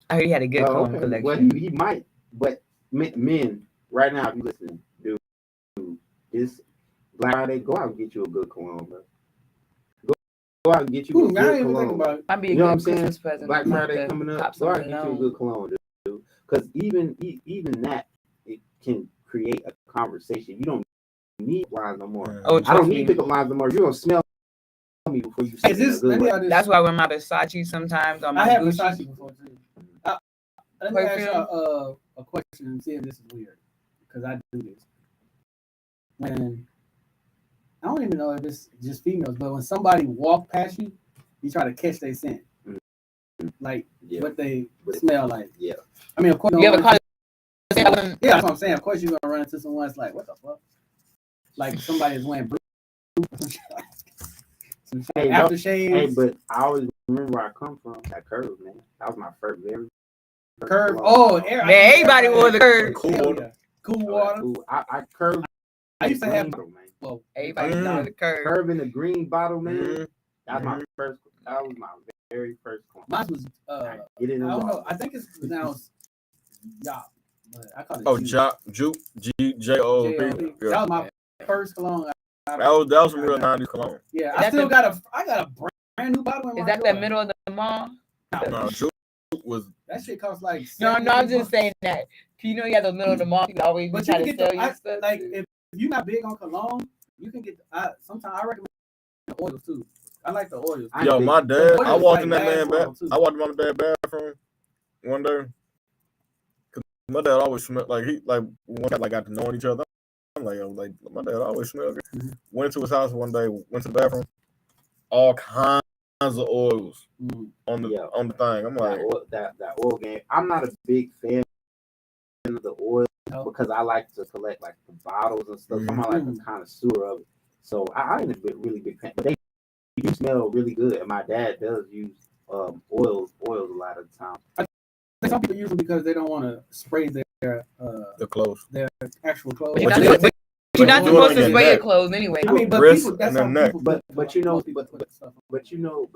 I heard he had a good cologne Okay. collection. Well, he might, but men, right now, if you listen, dude, this Black Friday, go out and get you a good cologne, bro. Go out and get you ooh, a I good didn't even think cologne. about it. Might be a You know what good I'm saying? Christmas present. Black I'm gonna Friday have to coming pop up. Go out and something get you a on. good cologne, dude. Because even that, it can create a conversation. You don't need lines no more. Oh, I trust don't me. need pickup lines no more. You're gonna smell me before you say Is this? a good Let me word. ask this. That's why I wear my Versace sometimes on I my have Gucci. Versace before too. Let me ask Perfume? y'all a question and see if this is weird because I do this. When I don't even know if it's just females, but when somebody walk past you, you try to catch their scent, like Yeah. what they smell like. Yeah. I mean, of course, You ever call yeah, that's what I'm saying. Of course, you're gonna run into someone that's like, what the fuck? Like somebody's wearing blue. Some Hey, aftershave. Hey, but I always remember where I come from. That Curve, man. That was my first very Curve. cologne. Oh, Man, everybody wore the Curve. Cool Hell water. yeah. Cool Oh, water. that cool. I Curve. I used to have. green bottle, man. Well, Everybody Mm. wore the Curve. Curve in the green bottle, man. Mhm. That was my first. That was my very first cologne. mine was. Get it in I don't the know. water. I think it's pronounced Yop, but I call it. Oh, Juke. Juke, G-J-O-P. J-O-P. Yeah. That was my first cologne. That was some real 90s cologne. Yeah, Is I that still the- got a brand new bottle in my Is that drawer. the middle of the mall? No, Juke was. That shit costs like. No, I'm $70. just saying that. You know, you have the middle of the mall. People always But try you to can sell get you the stuff. like if you're not big on cologne, you can get. Sometimes I recommend the oils too. I like the oils. I Yo, think- my dad. What I is walked like in that man bathroom, bath. too? I walked in my dad's bathroom one day. Cause my dad always smelled like one got got to knowing each other. I'm like my dad always smelled good. Mhm. Went to his house one day. Went to the bathroom. All kinds of oils on the Yeah. on the thing. I'm like, that oil game. I'm not a big fan of the oil No. because I like to collect like the bottles and stuff. So I'm not like a connoisseur of it. So I ain't really big fan. But they do smell really good, and my dad does use oils a lot of the time. Some people use them because they don't want to spray their the clothes. actual clothes. But you're But not, you- but you're not do it supposed on to your spray your neck. clothes anyway. I mean, but Wrist people, that's and how the neck. people. But you know, most people but put stuff on. But you know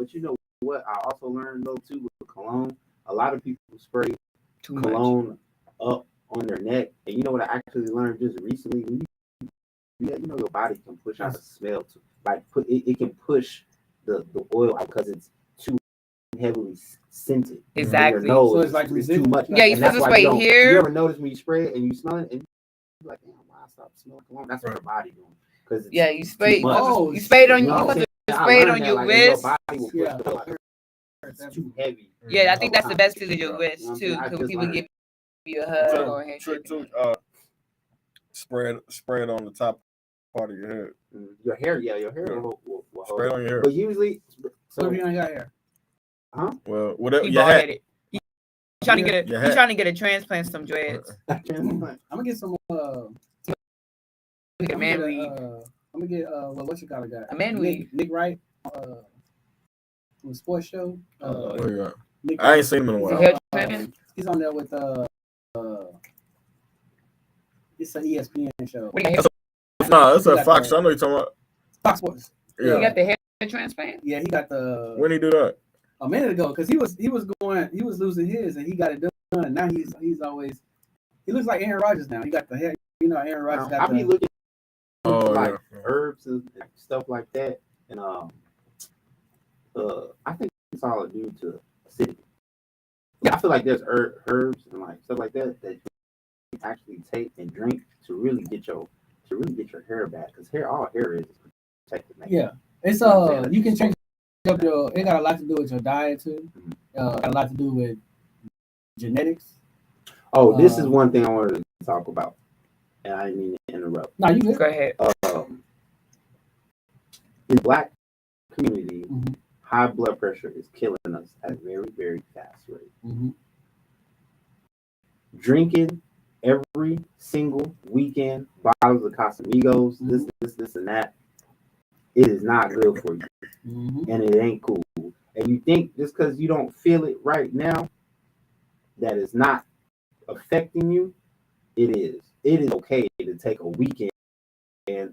what I also learned though too with cologne. A lot of people spray Too much. cologne up on their neck, and you know what I actually learned just recently. When you know your body can push out a smell too. Like it can push the oil out because it's too heavily scented. Exactly. Your nose, So it's like too residual. much. Yeah, you're And that's supposed to why spray you don't- here. You ever notice when you spray it and you smell it and you're like, damn, why I stopped smelling cologne? That's what your body doing. Because Yeah, you spray. much. You spray it on. You You know what I'm supposed to saying? I spray it learned on that, your like, wrist. Your body will push Yeah. the oil. It's too heavy. Yeah, I think that's the Over best time. to your You know wrist what I'm too, saying? I because just people learned. give you a hug or a Trick handshake. too. Spray it on the top part of your head. Your hair, your hair Yeah. will Spray it hold. on your hair. But usually, So if you ain't got hair, Well, whatever He your bald hat. headed. trying to get Yeah. he's trying to get a transplant, some dreads. I'm gonna get some. Like a man weed. I'm gonna get what you call it? Guy? A man weed. Nick Wright. From the sports show. Where you at? Nick I ain't seen him in a Is he while. hair transplant? He's on there with it's an ESPN show. What do you got? No, it's He a got Fox. the- I know you're talking about. Fox Sports. He Yeah. got the hair transplant? Yeah, he got the When he do that? a minute ago because he was losing his and he got it done. Now he's always he looks like Aaron Rodgers now. He got the hair. You know, Aaron Rodgers got I be looking Oh, like yeah. herbs and stuff like that, and I think it's all due to acidity. Yeah, I feel like there's herbs and like stuff like that that you actually take and drink to really get your hair back because all hair is protected. Yeah, it's you can change up your. It got a lot to do with your diet too. Got a lot to do with genetics. Oh, this is one thing I wanted to talk about, and I didn't mean to interrupt. No, you good. Go ahead. In the Black community, high blood pressure is killing us at a very, very fast rate. Drinking every single weekend bottles of Casamigos, this, and that, it is not good for you, and it ain't cool. And you think just because you don't feel it right now, that is not affecting you. It is. It is okay to take a weekend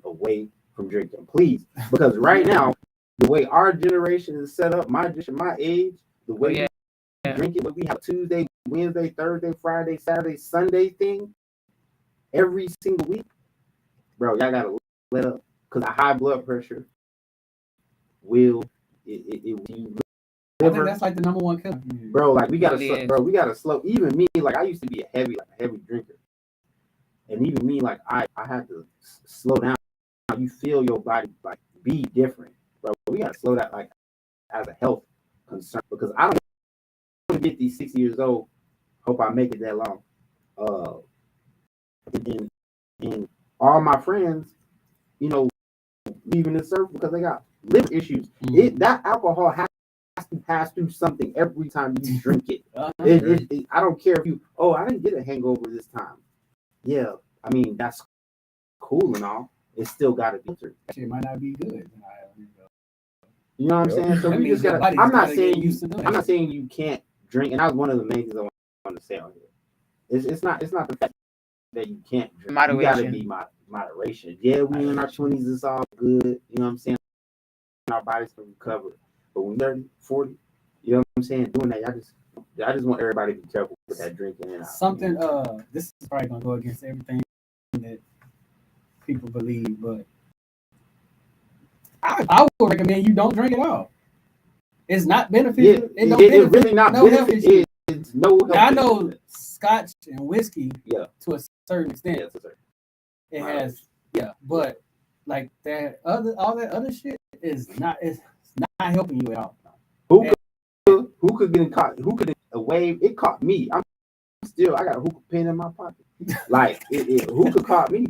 away from drinking, please, because right now, the way our generation is set up, my age, the way we drink it, we have Tuesday, Wednesday, Thursday, Friday, Saturday, Sunday thing every single week, bro. Y'all gotta let up because a high blood pressure will I think that's like the number one killer, bro. Like we gotta slow. Even me, like I used to be a heavy drinker, and even me, like I had to slow down. You feel your body like be different, bro. We gotta slow that like as a health concern because I don't want to get these 60 years old. Hope I make it that long. And all my friends, leaving the circle because they got liver issues. That alcohol has to pass through something every time you drink it. I don't care if I didn't get a hangover this time. Yeah, I mean that's cool and all. It's still got to be filtered. It might not be good. You know what I'm saying? So we just gotta. I'm not saying you can't drink, and that was one of the main things I want to say on here. It's not the fact that you can't drink. Moderation. You gotta be moderation. Yeah, we in our 20s, it's all good. You know what I'm saying? Our bodies can recover. But when 30, 40, you know what I'm saying? Doing that, I just want everybody to be careful with that drinking. And something. This is probably gonna go against everything that people believe, but I would recommend you don't drink at all. It's not beneficial. It's really not beneficial. It's no health. I know scotch and whiskey, to a certain extent. Yeah, to a certain. It has, but like all that other shit is not. It's not helping you at all. Who could get caught? Who could a wave? It caught me. I got a hookah pen in my pocket. Like who could caught me?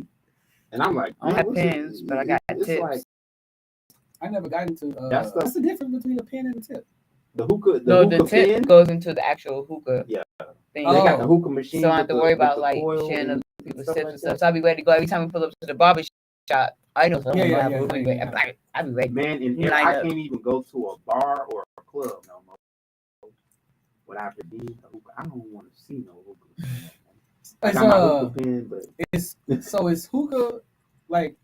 And I'm like, I don't have pens, but I got tips. Like, I never got into what's the difference between a pen and a tip? The hookah. The tip pen goes into the actual hookah. Yeah. Thing. They got the hookah machine. So I don't have to worry about like sharing other people's tips and stuff. So I'll be ready to go every time we pull up to the barber shop. I know something. I'll be ready. Man, and I can't even go to a bar or a club no more without there being a hookah. I don't want to see no hookah. I got my hookah pen, but it's hookah like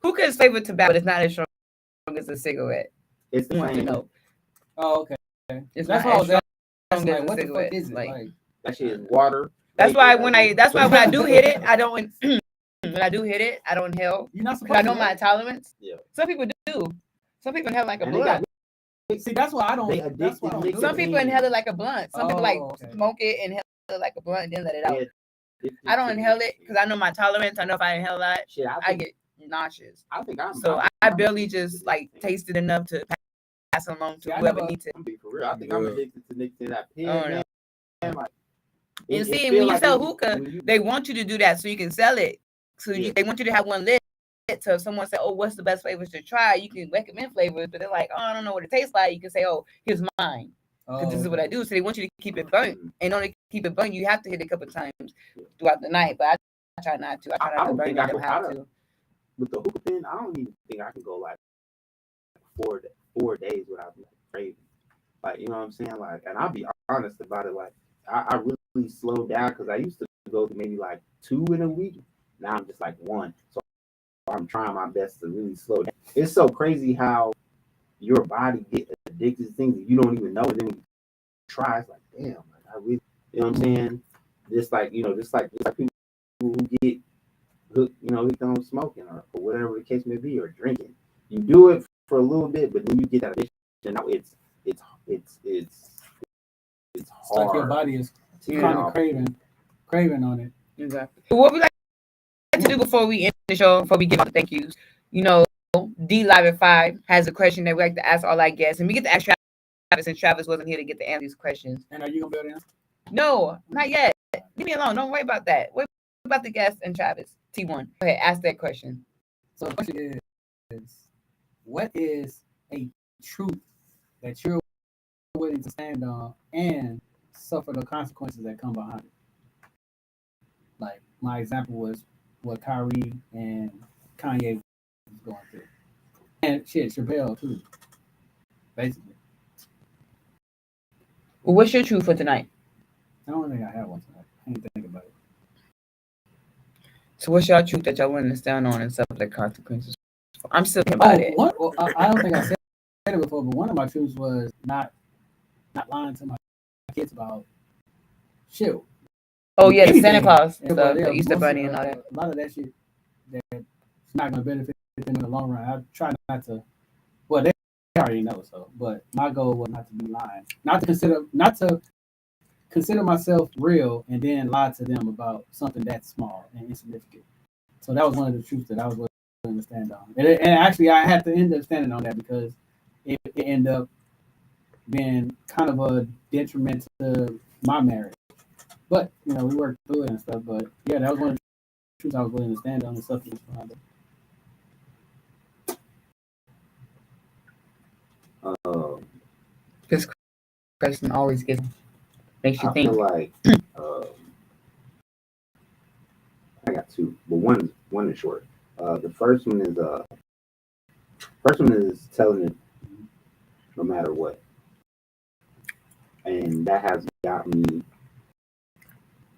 hookah is flavored tobacco, but it's not as strong as a cigarette. It's the same. Oh, okay. It's that's not why as strong as like, a what the cigarette. fuck is it? Like that shit is water. That's why when I do hit it, I don't. When I do hit it, I don't inhale. You're not supposed I know my tolerance. Yeah. Some people do. Some people inhale like a And blunt. See, that's why I don't. That's why I don't do Some people inhale it like a blunt. Some people like okay. smoke it, inhale it like a blunt, and then let it out. Yeah. I don't inhale it because I know my tolerance. I know if I inhale a lot, Shit, I get nauseous. I think I barely just like taste it enough to pass it along to whoever needs it. I'm being for real. I think I'm addicted to that pen. Man. Like, and see, when you sell hookah, they want you to do that so you can sell it. So they want you to have one lit. So if someone said, "Oh, what's the best flavors to try?" You can recommend flavors, but they're like, "Oh, I don't know what it tastes like." You can say, "Oh, here's mine." Because this is what I do. So they want you to keep it burnt. And only keep it burnt, you have to hit it a couple times throughout the night. But I try not to. I try not to burn it. I don't have to. With the hookah pen, I don't even think I can go like 4 days without craving. Like, you know what I'm saying? Like, and I'll be honest about it. Like, I really slowed down because I used to go to maybe like 2 in a week. Now I'm just like 1. So I'm trying my best to really slow down. It's so crazy how your body gets addicted to things that you don't even know. And then when you try, it's like, damn, like, I really, you know what I'm saying? Just like people who get hooked, hooked on smoking or whatever the case may be, or drinking. You do it for a little bit, but then you get that addiction. Now it's hard. Like your body is kind of craving on it. Exactly. What we like to do before we end the show, before we give out the thank yous, D Live at 5 has a question that we like to ask all our guests, and we get to ask Travis, and Travis wasn't here to get to answer these questions. And are you gonna be able to answer? No, not yet. Leave me alone. Don't worry about that. What about the guests and Travis? T1. Go ahead, ask that question. So the question is, what is a truth that you're willing to stand on and suffer the consequences that come behind it? Like my example was what Kyrie and Kanye was going through, and Chappelle too, basically. Well, what's your truth for tonight? I don't think I have one tonight. I didn't think about it. So what's your truth that y'all willing to stand on and suffer the consequences? I'm still thinking about it. I don't think I said it before, but one of my truths was not lying to my kids about shit. Oh yeah, the Santa Claus and stuff, the Easter Bunny and all that. A lot of that shit that's not going to benefit them in the long run. I try not to. Well, they already know so, but my goal was not to be lying, not to consider myself real and then lie to them about something that's small and insignificant. So that was one of the truths that I was willing to stand on. And actually, I had to end up standing on that because it ended up being kind of a detriment to my marriage. But, we worked through it and stuff. But, yeah, that was one of the truths I was willing to stand on and stuff. This question always makes you I think. feel like I got 2, but one is short. The first one is telling it no matter what, and that has got me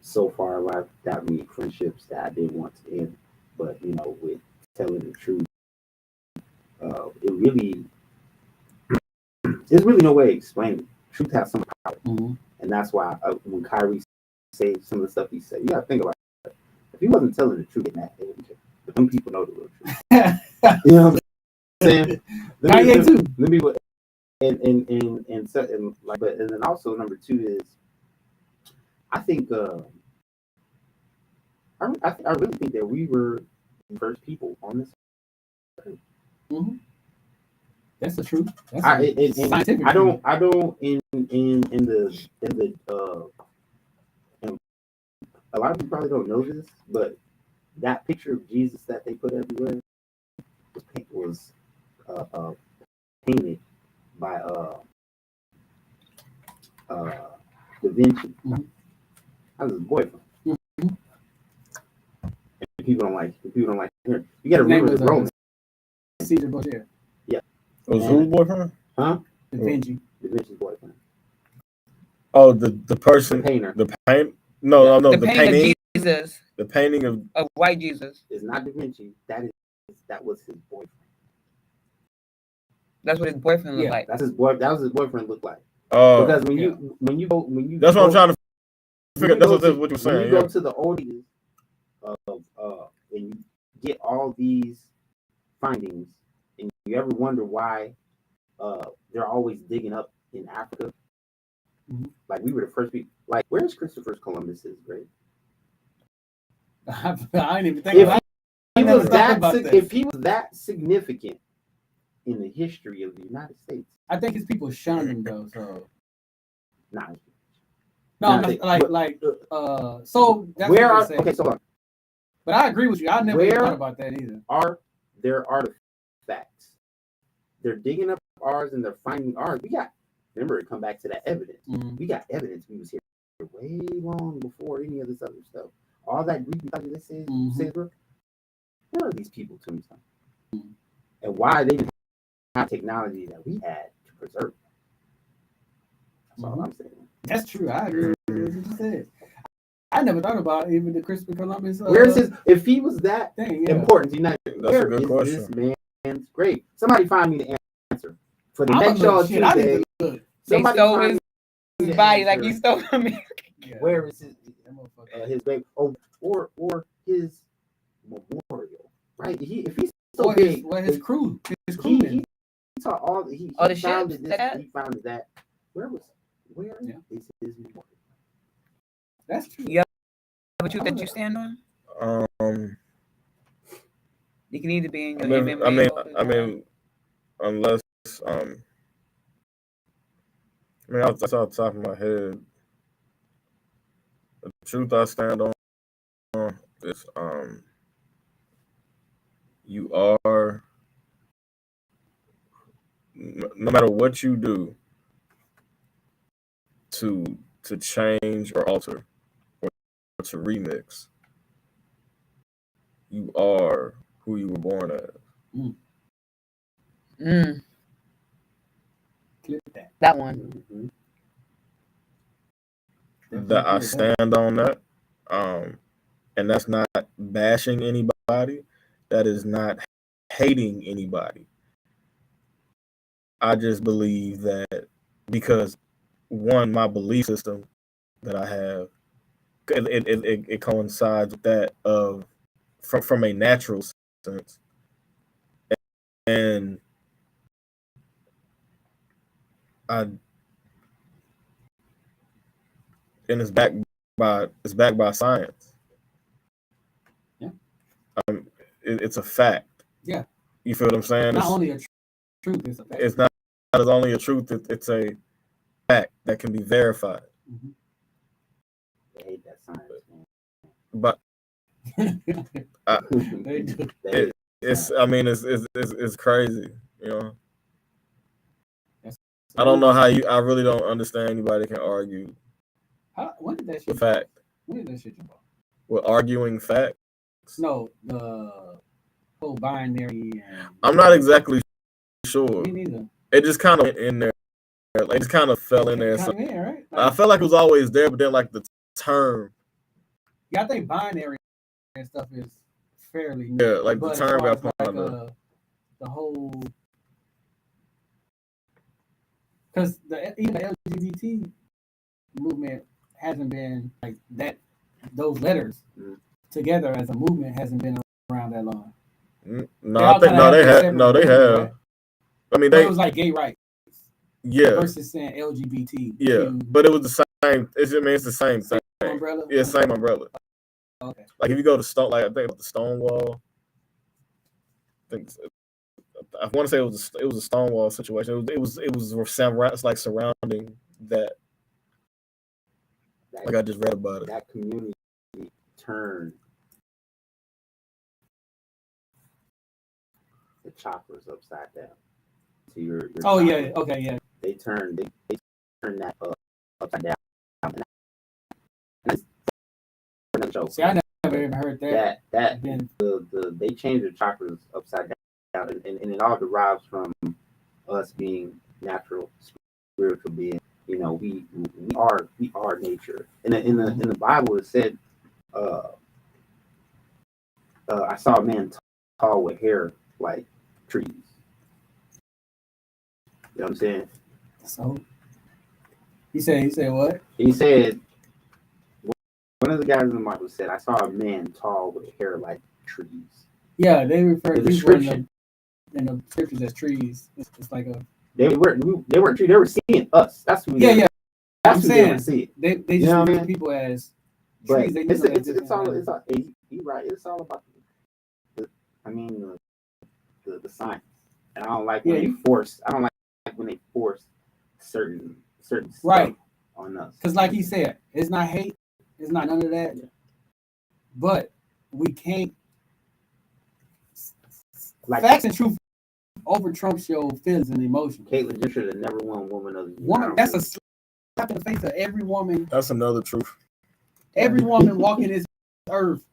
so far in life. Got me friendships that I didn't want to end, but with telling the truth, there's really no way to explain it. Truth has some power, and that's why when Kyrie said some of the stuff he said, you got to think about it. If he wasn't telling the truth, they wouldn't care. But some people know the real truth. You know what I'm saying? Kanye too. Let me and then also number 2 is I think I really think that we were the first people on this earth. That's the truth. I don't in the a lot of people probably don't know this, but that picture of Jesus that they put everywhere was painted by Da Vinci. That was his boyfriend. And people don't like here. You got to remember the Romans. Caesar Borgia. Yeah. Was whose boyfriend? Huh? Da Vinci's boyfriend. Oh, the person, the painter, the paint. No, the painting of Jesus. The painting of white Jesus. It's not Da Vinci. That was his boyfriend. That's what his boyfriend looked like. That was his boyfriend looked like. Oh, because when you go. That's what I'm trying to figure. That's what you're saying. When you go to the origins of and you get all these findings, and you ever wonder why they're always digging up in Africa. Like we were the first people. Like where's Christopher Columbus's grave? I didn't even think about it. If he was that significant in the history of the United States, I think his people shunned him though. So no, so that's where what okay, so but I agree with you. I never thought about that either. Are there artifacts? They're digging up ours and they're finding ours. remember, it come back to that evidence. Mm-hmm. We got evidence. We was here way long before any of this other stuff. All that Greek mythology that says, bro, where are these people tombstones? Mm-hmm. And why they didn't have technology that we had to preserve them? That's all I'm saying. That's true. I agree with what you said. I never thought about even the Christopher Columbus. Where is his? If he was that important to United, where is this man's grave? Somebody find me the answer for the next show Tuesday. Somebody stole his body like he stole from me. Where is his grave? Or his memorial? Right? If he's so big, his crew, he taught all. He the founded ships. this. He founded that. Where is his memorial? That's true. Yeah. What you that you stand on? You can either be in your MMA. I mean, unless off the top of my head, the truth I stand on is you are, no matter what you do to change or alter or to remix, you are who you were born as. Clip that. That one. That I stand on that. And that's not bashing anybody. That is not hating anybody. I just believe that because one, my belief system that I have, it coincides with that of from a natural sense, and it's backed by science. Yeah, it's a fact. Yeah, you feel what I'm saying? Not only a truth, it's a fact. It's not only a truth. It's a fact that can be verified. Mm-hmm. I hate that science, man. But it's crazy, you know. I don't know how I really don't understand anybody can argue. When did that shit? The fact. When did that shit jump off? With arguing facts? No, the whole binary. I'm not exactly sure. Me neither. It just kind of in there. Like, it just kind of fell in there. Right? I felt like it was always there, but then like the term. Yeah, I think binary and stuff is fairly new. Yeah, like the term got the whole, because even the LGBT movement hasn't been like that. Those letters together as a movement hasn't been around that long. They have. Right? I mean, it was like gay rights. Yeah. Versus saying LGBT. Yeah, but it was the same. It's the same thing. Umbrella. Yeah, same umbrella. Okay. Like if you go to I think about the Stonewall. I want to say it was a Stonewall situation. It was like surrounding that. Like I just read about it. That community turned the choppers upside down. So your oh chopper, yeah, okay, yeah. They turned that upside down. See, I never even heard that. They changed the chakras upside down, and it all derives from us being natural, spiritual beings. You know, we are nature. In the Bible, it said, I saw a man tall with hair like trees. You know what I'm saying? So he said what? He said, one of the guys in the Bible said, I saw a man tall with hair like trees. Yeah, they refer to description in the scriptures as trees. It's like a they weren't trees. They were seeing us. That's who. Yeah. That's who they were seeing. They just refer people as trees. It's all. You're right. It's all about the science. And I don't like when they force. I don't like when they force certain right stuff on us. Because like he said, it's not hate. It's not none of that. Yeah. But we can't. Like facts and truth over trumps your feelings and emotions. Caitlyn Jenner should have never won Woman of the Year. Woman, that's a slap in the face of every woman. That's another truth. Every woman walking this earth,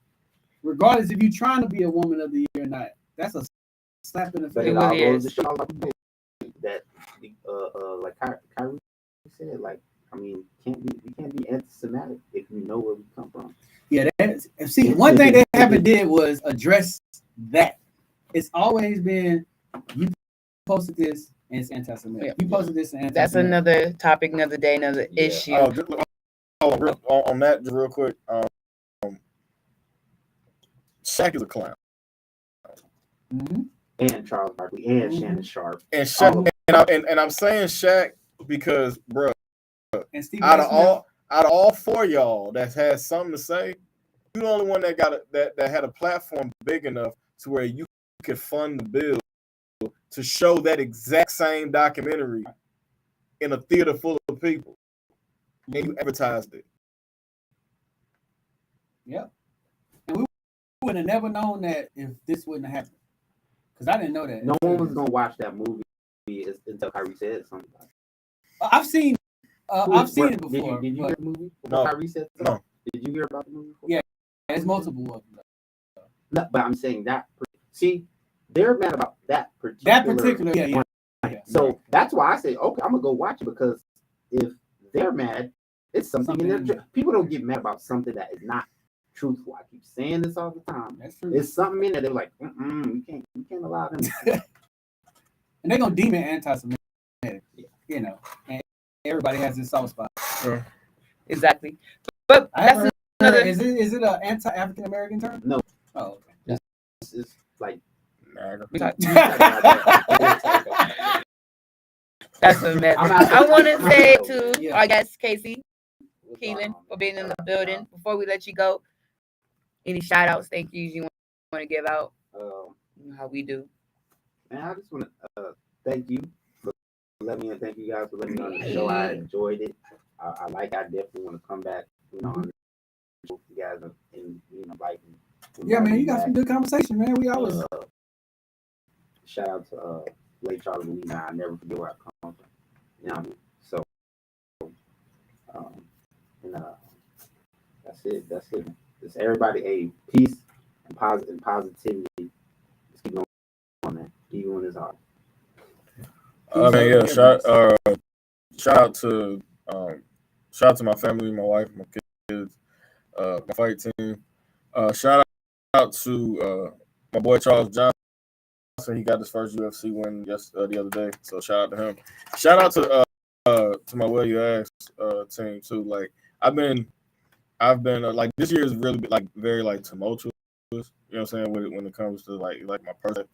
regardless if you're trying to be a Woman of the Year or not, that's a slap in the face. It all goes to show that, like Kyrie said, like, I mean, we can't be anti-Semitic if we know where we come from. Yeah, see, one thing they haven't did was address that. It's always been you posted this and it's anti-Semitic. Yeah. You posted this and anti-Semitic. That's another topic, another day, another issue. On that, just real quick, Shaq is a clown. Mm-hmm. And Charles Barkley and Shannon Sharp. And Shaq, and I'm saying Shaq because, bro, out of all four of y'all that has something to say, you're the only one that that had a platform big enough to where you could fund the bill to show that exact same documentary in a theater full of people, and you advertised it. Yep. And we would have never known that if this wouldn't have happened. Because I didn't know that. No one was going to watch that movie until Kyrie said something about it. I've seen it before. Did you hear the movie? No. Kyrie said something? No. Did you hear about the movie before? Yeah, there's multiple of them. No, but I'm saying that. See, they're mad about that particular. Yeah. So that's why I say, okay, I'm gonna go watch it, because if they're mad, it's something in there. People don't get mad about something that is not truthful. I keep saying this all the time. That's true. It's something in there. They're like, we can't allow them. And they're gonna deem it anti-Semitic. You know, and everybody has this soft spot. Sure. Exactly. But that's another. Is it an anti-African American term? No. Oh, okay. It's like. That's a mess. I want to say to our guest Casey Keelan for being in the building. Before we let you go, any shout outs, thank yous you want to give out? How we do? Man, I just want to thank you for letting me, and thank you guys for letting me on the show. I enjoyed it. I definitely want to come back. You know, you guys and like. Yeah, man, you got some good conversation, man. We always. Shout out to Lake Charles, Louisiana. I never forget where I come from. You know what I mean? So, that's it. Just everybody, a peace and positivity. Just keep going on, man. Even when it's hard. Shout out to my family, my wife, my kids, my fight team. Shout out to my boy Charles Johnson. He got his first UFC win the other day, so shout out to him. Shout out to my Well You Asked team too. Like I've been like, this year is really like very like tumultuous. You know what I'm saying, when it comes to like my person,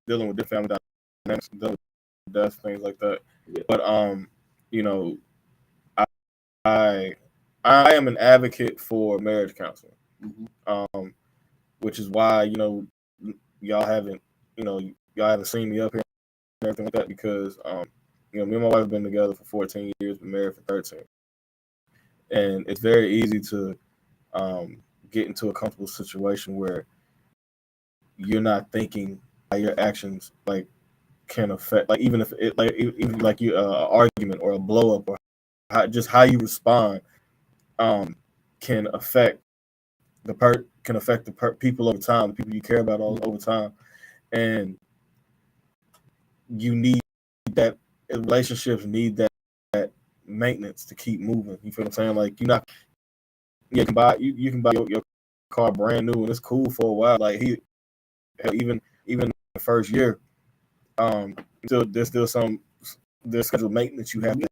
dealing with different family dynamics, dealing with death, things like that. Yeah. But you know, I am an advocate for marriage counseling, which is why, you know, y'all haven't seen me up here and everything like that, because you know, me and my wife have been together for 14 years, been married for 13, and it's very easy to get into a comfortable situation where you're not thinking how your actions like can affect, like even if it even like you an argument or a blow up, or how you respond can affect the people over time, the people you care about all over time, and you need that. Relationships need that maintenance to keep moving. You feel what I'm saying? Like you can buy your car brand new and it's cool for a while. Like even the first year, there's scheduled maintenance you have to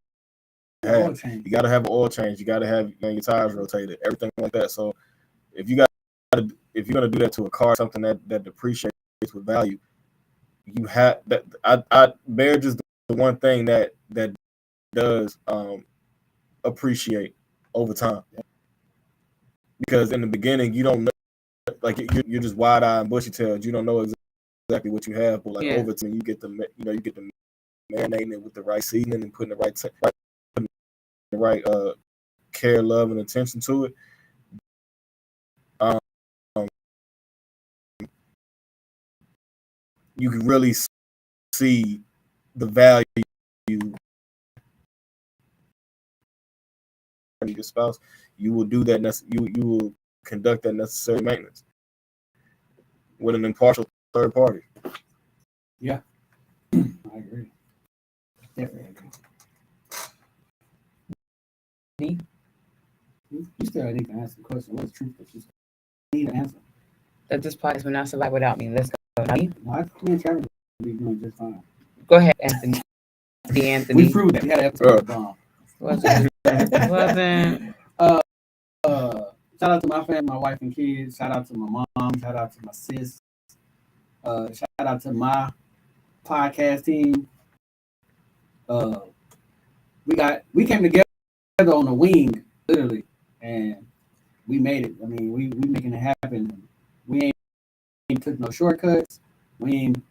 have. You got to have an oil change. You got to have your tires rotated, everything like that. So if you're gonna do that to a car, something that depreciates with value, you have that. Marriage is the one thing that does appreciate over time, because in the beginning you don't know, like you're just wide-eyed and bushy-tailed. You don't know exactly what you have, but like over time you get the marinating it with the right seasoning and putting the right care, love, and attention to it. you can really see the value your spouse, you will do that. You will conduct that necessary maintenance with an impartial third party. Yeah, I agree. Definitely agree. You still need to answer the question. What's truth? But you still need to answer. That this podcast will not survive without me. Let's go. No, I think Travis will be doing just fine. Go ahead, Anthony. Anthony. We proved that. We had an episode bomb. Wasn't. Shout out to my family, my wife and kids. Shout out to my mom. Shout out to my sis. Shout out to my podcast team. We came together on a wing, literally, and we made it. I mean, we making it happen. We ain't took no shortcuts. We ain't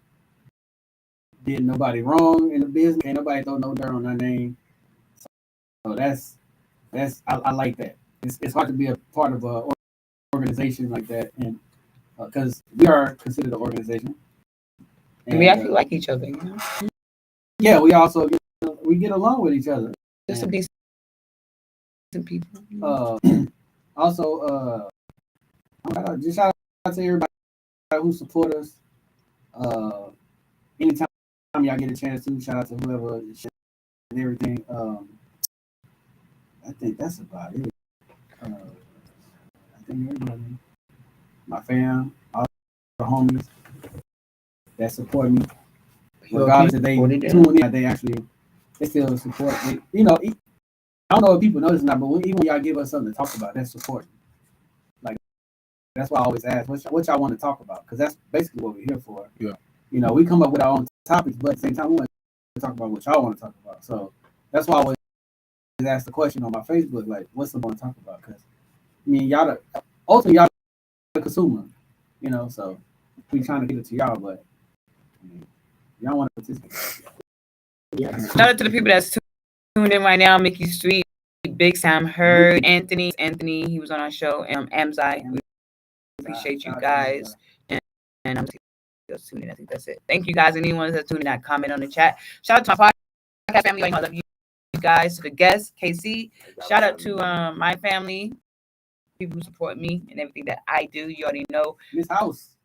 did nobody wrong in the business. Ain't nobody throw no dirt on our name. So that's I like that. It's hard to be a part of a organization like that, and because we are considered an organization. And we actually like each other. You know? Yeah, we also get along with each other. Just some decent people. Also, just shout out to everybody who support us. Anytime y'all get a chance to, shout out to whoever and everything. I think that's about it. I think everybody, my fam, all the homies that support me, regardless if they tune in, they still support me. You know, I don't know if people know this or not, but even when y'all give us something to talk about, that's support. Like, that's why I always ask, what y'all want to talk about? Because that's basically what we're here for. Yeah. You know, we come up with our own topics, but at the same time, we want to talk about what y'all want to talk about. So that's why I always ask the question on my Facebook, like, what's the want to talk about? Because, I mean, ultimately, y'all the consumer, you know, so we trying to get it to y'all, but I mean, y'all want to participate. Yeah. Shout out to the people that's tuned in right now. Mickey Street, Big Sam Heard, Anthony, he was on our show, and Amzai. We appreciate you guys. And I'm just tuning in. I think that's it. Thank you guys. Anyone that's tuning in, that comment on the chat. Shout out to my podcast family. I love you guys. To the guests, KC. Shout out to my family, people who support me and everything that I do. You already know. Miss House.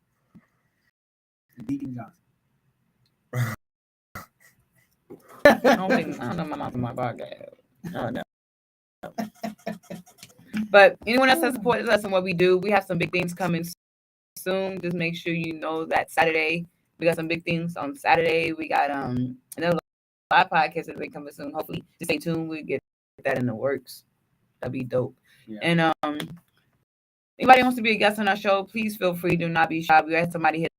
Deacon Johnson. I don't know my mom from my podcast. Oh, no. But anyone else that supports us and what we do, we have some big things coming soon. Just make sure you know that Saturday we got some big things on Saturday. We got another live podcast that will be coming soon. Hopefully, just stay tuned. We get that in the works. That'd be dope. Yeah. And anybody wants to be a guest on our show, please feel free. Do not be shy. We had somebody hit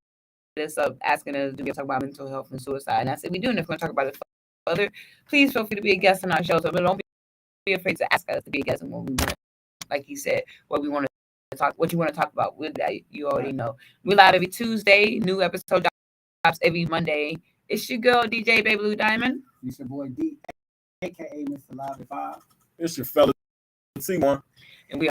us up asking us to talk about mental health and suicide, and I said we do. And if we're going to talk about it further, please feel free to be a guest on our show. So don't be afraid to ask us to be a guest on what we want. Like you said, what we want to talk, what you want to talk about. With that, you already know. We live every Tuesday. New episode drops every Monday. It's your girl DJ Baby Blue Diamond. It's your boy D, aka Mr. Live at 5. It's your fella C1. And we